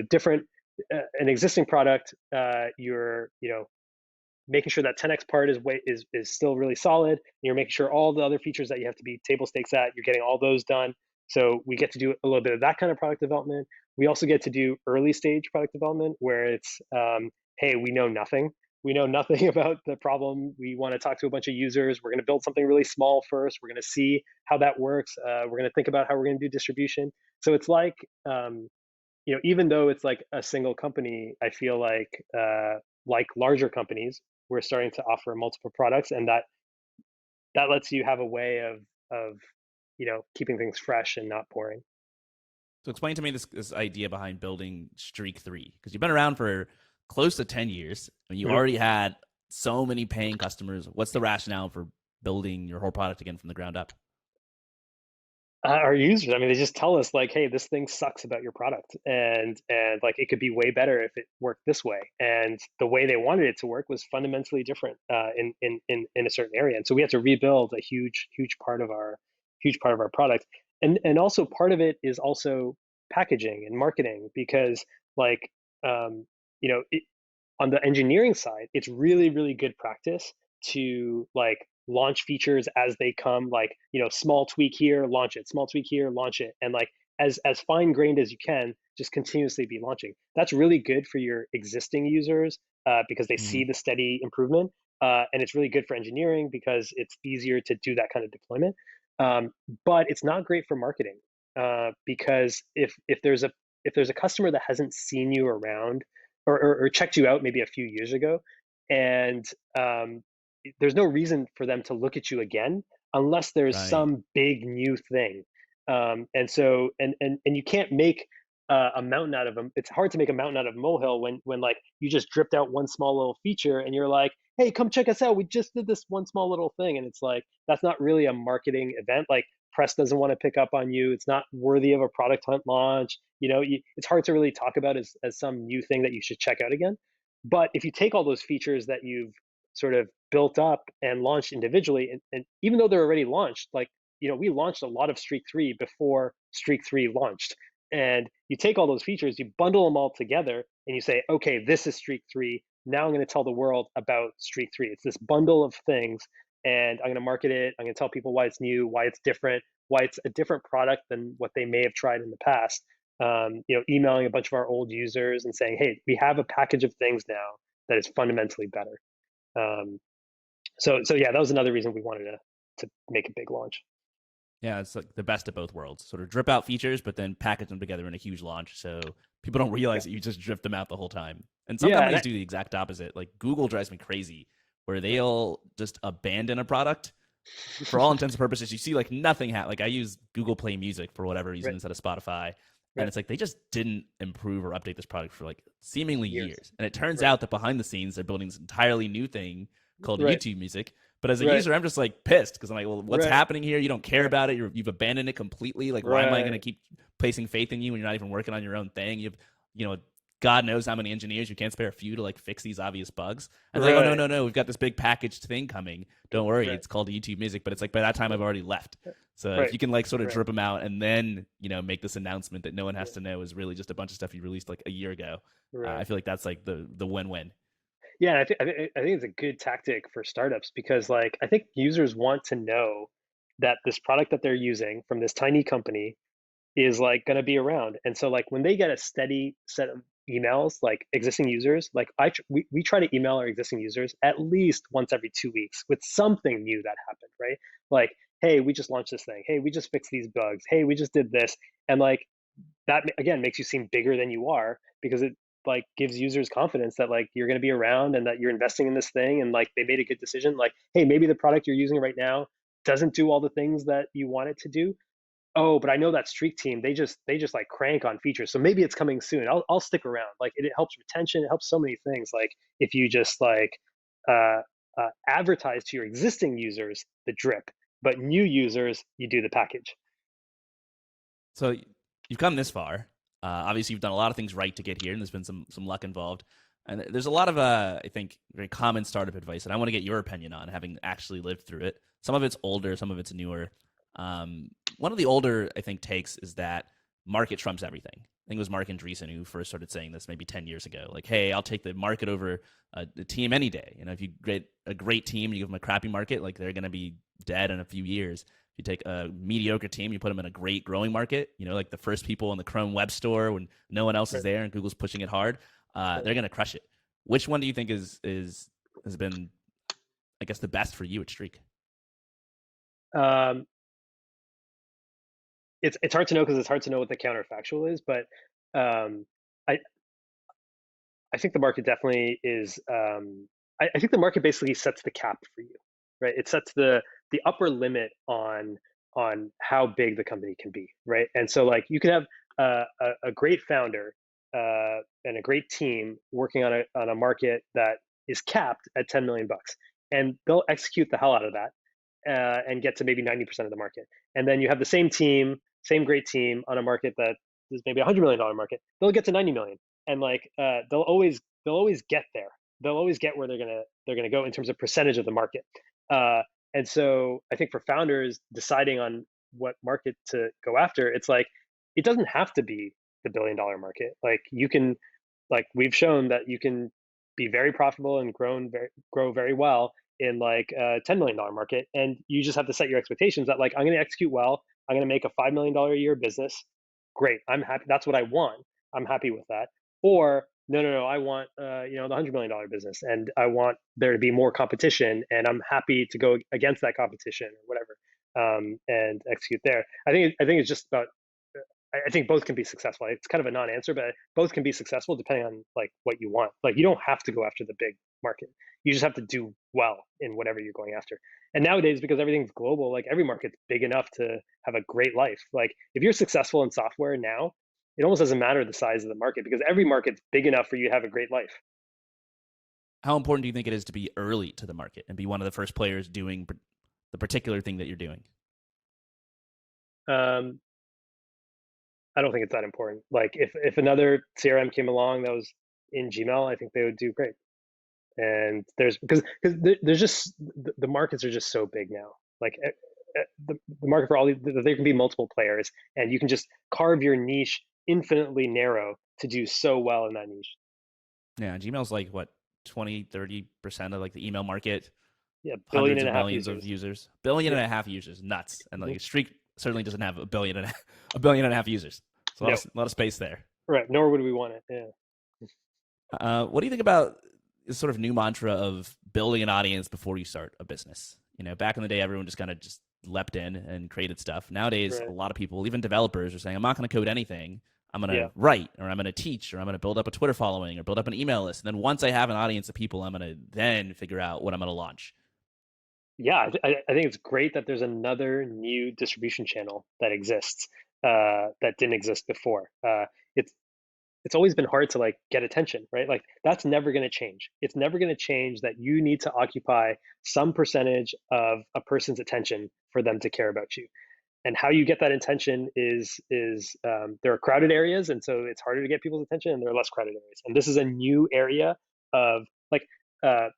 Speaker 2: different an existing product, you're making sure that 10x part is still really solid. You're making sure all the other features that you have to be table stakes at, you're getting all those done. So we get to do a little bit of that kind of product development. We also get to do early stage product development where it's, hey, we know nothing. We know nothing about the problem. We want to talk to a bunch of users. We're going to build something really small first. We're going to see how that works. We're going to think about how we're going to do distribution. So it's like, even though it's like a single company, I feel like larger companies, we're starting to offer multiple products, and that lets you have a way of keeping things fresh and not boring.
Speaker 1: So explain to me this idea behind building Streak 3, because you've been around for close to 10 years and you
Speaker 2: Mhm.
Speaker 1: already had so many paying customers. What's the rationale for building your whole product again from the ground up?
Speaker 2: Our users, I mean, they just tell us like, hey, this thing sucks about your product, and like it could be way better if it worked this way. And the way they wanted it to work was fundamentally different, in a certain area. And so we had to rebuild a huge part of our product. And also part of it is also packaging and marketing, because like you know it, on the engineering side, it's really, really good practice to like launch features as they come, like, small tweak here, launch it, small tweak here, launch it. And like as fine grained as you can, just continuously be launching. That's really good for your existing users, because they
Speaker 1: Mm-hmm.
Speaker 2: see the steady improvement. And it's really good for engineering because it's easier to do that kind of deployment. Um, but it's not great for marketing, because if there's a customer that hasn't seen you around, or checked you out maybe a few years ago, and there's no reason for them to look at you again unless there's
Speaker 1: Right.
Speaker 2: some big new thing. And so and you can't make a mountain out of them. It's hard to make a mountain out of a molehill when like you just dripped out one small little feature and you're like, hey, come check us out. We just did this one small little thing, and it's like that's not really a marketing event. Like press doesn't want to pick up on you. It's not worthy of a product hunt launch. It's hard to really talk about as some new thing that you should check out again. But if you take all those features that you've sort of built up and launched individually, and even though they're already launched, like we launched a lot of Streak 3 before Streak 3 launched. And you take all those features, you bundle them all together, and you say, okay, this is Streak 3. Now I'm going to tell the world about Streak 3. It's this bundle of things, and I'm going to market it. I'm going to tell people why it's new, why it's different, why it's a different product than what they may have tried in the past. Emailing a bunch of our old users and saying, hey, we have a package of things now that is fundamentally better. So yeah, that was another reason we wanted to make a big launch.
Speaker 1: Yeah, it's like the best of both worlds. Sort of drip out features, but then package them together in a huge launch, so people don't
Speaker 2: Yeah,
Speaker 1: realize that you just drift them out the whole time. And some
Speaker 2: yeah,
Speaker 1: companies do the exact opposite. Like Google drives me crazy, where they'll just abandon a product for all intents and purposes. You see, like nothing like I use Google Play Music for whatever reason
Speaker 2: right,
Speaker 1: instead of Spotify, and
Speaker 2: right.
Speaker 1: it's like they just didn't improve or update this product for like seemingly
Speaker 2: Years,
Speaker 1: years. And it turns
Speaker 2: right,
Speaker 1: out that behind the scenes, they're building this entirely new thing called
Speaker 2: right,
Speaker 1: YouTube Music. But as a
Speaker 2: right,
Speaker 1: user, I'm just like pissed because I'm like, well, what's
Speaker 2: right,
Speaker 1: happening here? You don't care
Speaker 2: right,
Speaker 1: about it. You've abandoned it completely. Like, why am I going to
Speaker 2: right,
Speaker 1: keep placing faith in you when you're not even working on your own thing? You know, God knows how many engineers you can't spare a few to like fix these obvious bugs. And it's like, oh no,
Speaker 2: right,
Speaker 1: no, no, we've got this big packaged thing coming. Don't worry,
Speaker 2: right,
Speaker 1: it's called YouTube Music. But it's like by that time I've already left. So if
Speaker 2: right,
Speaker 1: you can like sort of
Speaker 2: right,
Speaker 1: drip them out and then make this announcement that no one has
Speaker 2: right,
Speaker 1: to know is really just a bunch of stuff you released like a year ago, I
Speaker 2: right.
Speaker 1: feel like that's like the win-win.
Speaker 2: Yeah, and I think it's a good tactic for startups because like I think users want to know that this product that they're using from this tiny company is like going to be around. And so like when they get a steady set of emails, like existing users, like we try to email our existing users at least once every 2 weeks with something new that happened, right? Like, hey, we just launched this thing. Hey, we just fixed these bugs. Hey, we just did this. And like that again makes you seem bigger than you are because it like gives users confidence that like you're going to be around and that you're investing in this thing and like they made a good decision. Like, hey, maybe the product you're using right now doesn't do all the things that you want it to do. Oh, but I know that Streak team, they just like crank on features. So maybe it's coming soon. I'll stick around. Like it helps retention, it helps so many things. Like if you just like uh, advertise to your existing users the drip, but new users, you do the package.
Speaker 1: So you've come this far. Obviously, you've done a lot of things right to get here, and there's been some luck involved. And there's a lot of I think very common startup advice, and I want to get your opinion on having actually lived through it. Some of it's older, some of it's newer. One of the older I think takes is that market trumps everything. I think it was Mark Andreessen who first started saying this maybe 10 years ago. Like, hey, I'll take the market over the team any day. If you get a great team, you give them a crappy market, like they're going to be dead in a few years. You take a mediocre team, you put them in a great growing market, like the first people in the Chrome web store when no one else is
Speaker 2: Right,
Speaker 1: there and Google's pushing it hard,
Speaker 2: right.
Speaker 1: they're going to crush it. Which one do you think is has been, I guess, the best for you at Streak?
Speaker 2: Um, it's hard to know because it's hard to know what the counterfactual is, but um, I I think the market definitely is. I think the market basically sets the cap for you, right? It sets the upper limit on how big the company can be, right? And so like you can have a great founder and a great team working on a market that is capped at 10 million bucks, and they'll execute the hell out of that and get to maybe 90% of the market. And then you have the same team, same great team on a market that is maybe $100 million market. They'll get to 90 million, and like they'll always get there. They'll always get where they're gonna go in terms of percentage of the market. Uh, and so I think for founders deciding on what market to go after, it's like it doesn't have to be the $1 billion market. Like you can, like we've shown that you can be very profitable and grow very well in like a $10 million market, and you just have to set your expectations that like I'm going to execute well. I'm going to make a $5 million a year business. Great, I'm happy. That's what I want. I'm happy with that. Or no, no, no. I want the $100 million business, and I want there to be more competition, and I'm happy to go against that competition or whatever, and execute there. I think it's just about. I think both can be successful. It's kind of a non-answer, but both can be successful depending on like what you want. Like you don't have to go after the big market. You just have to do well in whatever you're going after. And nowadays, because everything's global, like every market's big enough to have a great life. Like if you're successful in software now, it almost doesn't matter the size of the market because every market's big enough for you to have a great life.
Speaker 1: How important do you think it is to be early to the market and be one of the first players doing the particular thing that you're doing?
Speaker 2: Um, I don't think it's that important. Like if another CRM came along that was in Gmail, I think they would do great. And there's because there's just the markets are just so big now. Like the market for all these, there can be multiple players, and you can just carve your niche infinitely narrow to do so well in that niche.
Speaker 1: Yeah, Gmail's like what 20-30% of like the email market,
Speaker 2: Yeah, billion
Speaker 1: hundreds
Speaker 2: and
Speaker 1: of
Speaker 2: a half
Speaker 1: millions of
Speaker 2: users.
Speaker 1: users, billion
Speaker 2: Yeah.
Speaker 1: and a half users, nuts. And
Speaker 2: Mhm.
Speaker 1: like Streak certainly doesn't have a billion and a half users. So
Speaker 2: No,
Speaker 1: a lot of space there.
Speaker 2: right. Nor would we want it. Yeah.
Speaker 1: What do you think about this sort of new mantra of building an audience before you start a business? Back in the day, everyone just kind of just leapt in and created stuff. Nowadays, a
Speaker 2: Right.
Speaker 1: lot of people, even developers, are saying, "I'm not going to code anything. I'm going
Speaker 2: Yeah.
Speaker 1: to write, or I'm going to teach, or I'm going to build up a Twitter following, or build up an email list. And then once I have an audience of people, I'm going to then figure out what I'm going to launch."
Speaker 2: Yeah, I think it's great that there's another new distribution channel that exists that didn't exist before. It's it's always been hard to like get attention, right? Like that's never going to change. It's never going to change that you need to occupy some percentage of a person's attention for them to care about you. And how you get that attention is there are crowded areas, and so it's harder to get people's attention, and there are less crowded areas. And this is a new area of like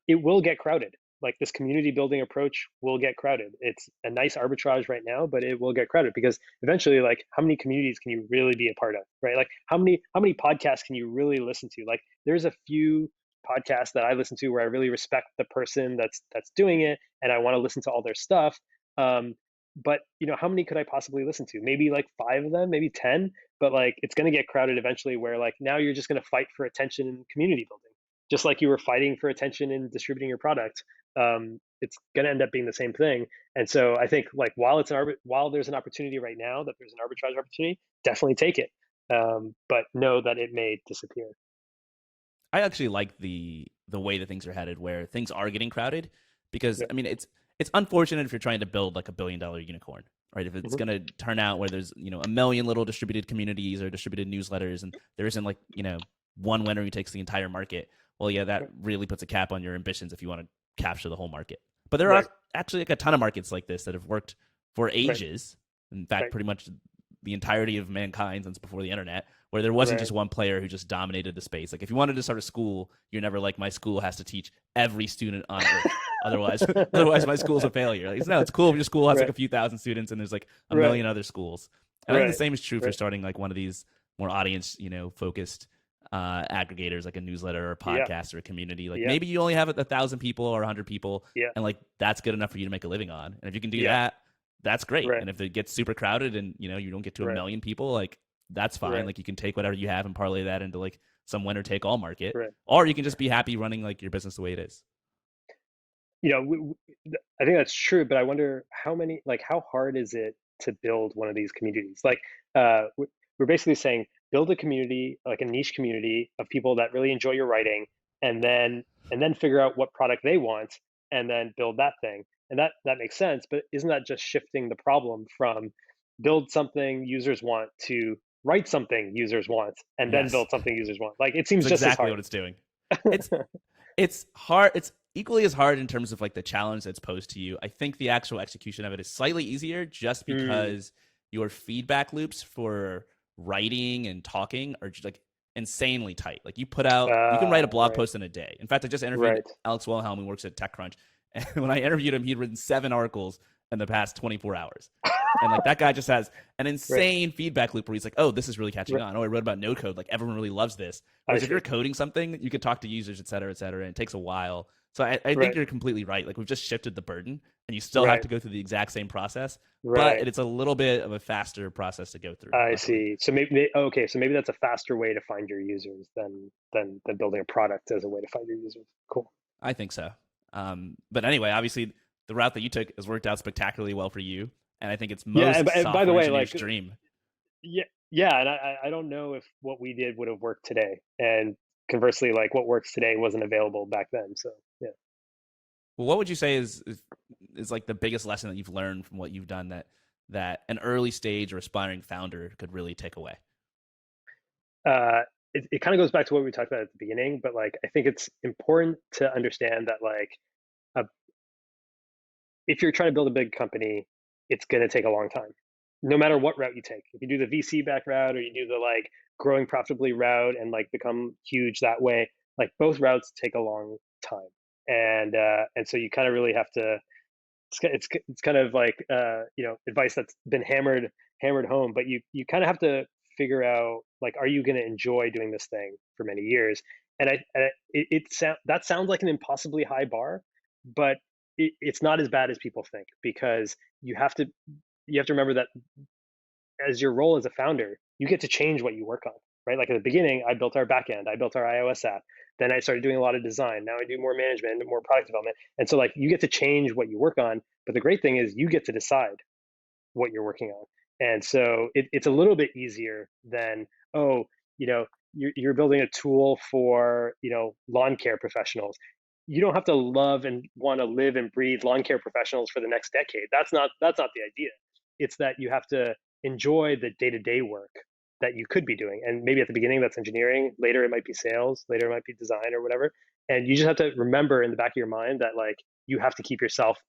Speaker 2: it will get crowded. Like this community building approach will get crowded. It's a nice arbitrage right now, but it will get crowded because eventually, like, how many communities can you really be a part of, right? Like, how many podcasts can you really listen to? Like, there's a few podcasts that I listen to where I really respect the person that's doing it, and I want to listen to all their stuff. Um, but how many could I possibly listen to? Maybe like five of them, maybe 10. But like, it's going to get crowded eventually. Where like now you're just going to fight for attention in community building, just like you were fighting for attention in distributing your product. It's going to end up being the same thing. And so I think like while there's an opportunity right now that there's an arbitrage opportunity, definitely take it. But know that it may disappear.
Speaker 1: I actually like the way that things are headed, where things are getting crowded, because
Speaker 2: Yeah.
Speaker 1: I mean it's unfortunate if you're trying to build like $1 billion unicorn, right? If it's
Speaker 2: Mhm.
Speaker 1: going to turn out where there's a million little distributed communities or distributed newsletters, and there isn't like one winner who takes the entire market. Well, yeah, that
Speaker 2: Right.
Speaker 1: really puts a cap on your ambitions if you want to capture the whole market. But there are
Speaker 2: Right.
Speaker 1: actually like a ton of markets like this that have worked for
Speaker 2: Right.
Speaker 1: ages. In fact,
Speaker 2: Right.
Speaker 1: pretty much the entirety of mankind since before the internet, where there wasn't
Speaker 2: Right.
Speaker 1: just one player who just dominated the space. Like if you wanted to start a school, you're never like, my school has to teach every student on earth. Otherwise, otherwise my school's a failure. Like, no, it's cool if your school has like
Speaker 2: Right.
Speaker 1: a few thousand students and there's like a
Speaker 2: Right.
Speaker 1: million other schools. And I think the
Speaker 2: Right.
Speaker 1: same is true for
Speaker 2: Right.
Speaker 1: starting like one of these more audience, focused aggregators, like a newsletter or a
Speaker 2: Yeah.
Speaker 1: podcast or a community. Like
Speaker 2: Yeah.
Speaker 1: maybe you only have 1,000 people or 100 people,
Speaker 2: Yeah.
Speaker 1: and like that's good enough for you to make a living on. And if you can do
Speaker 2: Yeah.
Speaker 1: that, that's great.
Speaker 2: Right.
Speaker 1: And if it gets super crowded and you don't get to a
Speaker 2: Right.
Speaker 1: million people, like that's fine.
Speaker 2: Right.
Speaker 1: Like you can take whatever you have and parlay that into like some winner take all market,
Speaker 2: Right.
Speaker 1: or you can just be happy running like your business the way it is.
Speaker 2: I think that's true, but I wonder how hard is it to build one of these communities? Like, we're basically saying build a community, like a niche community of people that really enjoy your writing, and then figure out what product they want, and then build that thing. And that makes sense, but isn't that just shifting the problem from build something users want to write something users want, and then
Speaker 1: Yes,
Speaker 2: build something users want? Like, it
Speaker 1: it's
Speaker 2: seems just as
Speaker 1: exactly
Speaker 2: hard.
Speaker 1: what it's doing. It's it's hard. It's equally as hard in terms of like the challenge that's posed to you. I think the actual execution of it is slightly easier just
Speaker 2: Mm,
Speaker 1: because your feedback loops for writing and talking are just like insanely tight. Like you can write a blog
Speaker 2: right,
Speaker 1: post in a day. In fact, I just interviewed
Speaker 2: right.
Speaker 1: Alex Wilhelm, who works at TechCrunch, and when I interviewed him, he'd written 7 articles in the past 24 hours. And like that guy just has an
Speaker 2: Right,
Speaker 1: insane feedback loop where he's like, "Oh, this is really catching
Speaker 2: right.
Speaker 1: on. Oh, I wrote about NoCode. Like everyone really loves this."
Speaker 2: I
Speaker 1: Whereas if you're
Speaker 2: see.
Speaker 1: coding something, you could talk to users, et cetera, and it takes a while. So I think
Speaker 2: Right,
Speaker 1: you're completely right. Like we've just shifted the burden, and you still have
Speaker 2: right,
Speaker 1: to go through the exact same process, but
Speaker 2: right.
Speaker 1: it's a little bit of a faster process to go through.
Speaker 2: I
Speaker 1: Luckily,
Speaker 2: see. So okay, so maybe that's a faster way to find your users than building a product as a way to find your users. Cool.
Speaker 1: I think so. But anyway, obviously, the route that you took has worked out spectacularly well for you, and I think it's
Speaker 2: Yeah,
Speaker 1: most
Speaker 2: and by the
Speaker 1: software
Speaker 2: way,
Speaker 1: engineers'
Speaker 2: like
Speaker 1: dream.
Speaker 2: yeah, yeah, and I don't know if what we did would have worked today. And conversely, like what works today wasn't available back then. So yeah.
Speaker 1: Well, what would you say is like the biggest lesson that you've learned from what you've done that an early stage or aspiring founder could really take away?
Speaker 2: uh, it kind of goes back to what we talked about at the beginning, but like I think it's important to understand that like uh, if you're trying to build a big company, it's going to take a long time, no matter what route you take. If you do the VC back route or you do the like growing profitably route and like become huge that way, like both routes take a long time, and so you kind of really have to it's kind of like advice that's been hammered home, but you kind of have to figure out like are you going to enjoy doing this thing for many years. That sounds like an impossibly high bar, but it's not as bad as people think, because you have to remember that as your role as a founder, you get to change what you work on, right? Like at the beginning, I built our backend, I built our iOS app. Then I started doing a lot of design. Now I do more management and more product development. And so like you get to change what you work on. But the great thing is you get to decide what you're working on. And so it's a little bit easier than, oh, you're building a tool for, lawn care professionals. You don't have to love and want to live and breathe lawn care professionals for the next decade. That's not the idea. It's that you have to enjoy the day-to-day work that you could be doing. And maybe at the beginning that's engineering, later it might be sales, later it might be design or whatever. And you just have to remember in the back of your mind that like you have to keep yourself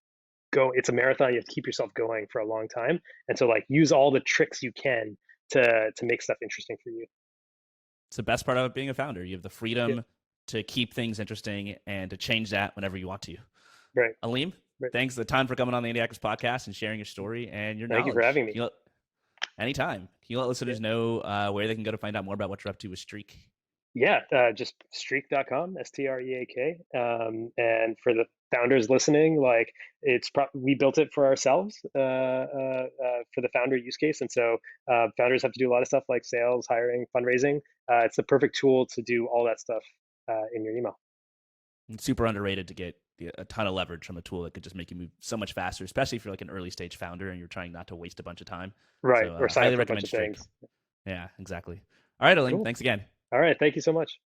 Speaker 2: go. It's a marathon. You have to keep yourself going for a long time. And so like use all the tricks you can to make stuff interesting for you.
Speaker 1: It's the best part of being a founder. You have the
Speaker 2: Yeah.
Speaker 1: freedom to keep things interesting and to change that whenever you want to.
Speaker 2: Right.
Speaker 1: Aleem,
Speaker 2: Right.
Speaker 1: thanks the time for coming on the Indie Hackers podcast and sharing your story and your
Speaker 2: Thank you for
Speaker 1: knowledge.
Speaker 2: having me.
Speaker 1: Anytime. Can you let
Speaker 2: Yeah.
Speaker 1: listeners know where they can go to find out more about what you're up to with Streak?
Speaker 2: Yeah, just streak.com, STREAK. And for the founders listening, like we built it for ourselves for the founder use case. And so founders have to do a lot of stuff like sales, hiring, fundraising. It's the perfect tool to do all that stuff in your email.
Speaker 1: It's super underrated to get a ton of leverage from a tool that could just make you move so much faster, especially if you're like an early stage founder and you're trying not to waste a bunch of time.
Speaker 2: Right.
Speaker 1: So
Speaker 2: Or sign
Speaker 1: highly
Speaker 2: up for a bunch
Speaker 1: recommend
Speaker 2: of
Speaker 1: Streak.
Speaker 2: things.
Speaker 1: Yeah, exactly. All right, Aleem,
Speaker 2: Cool.
Speaker 1: thanks again.
Speaker 2: All right. Thank you so much.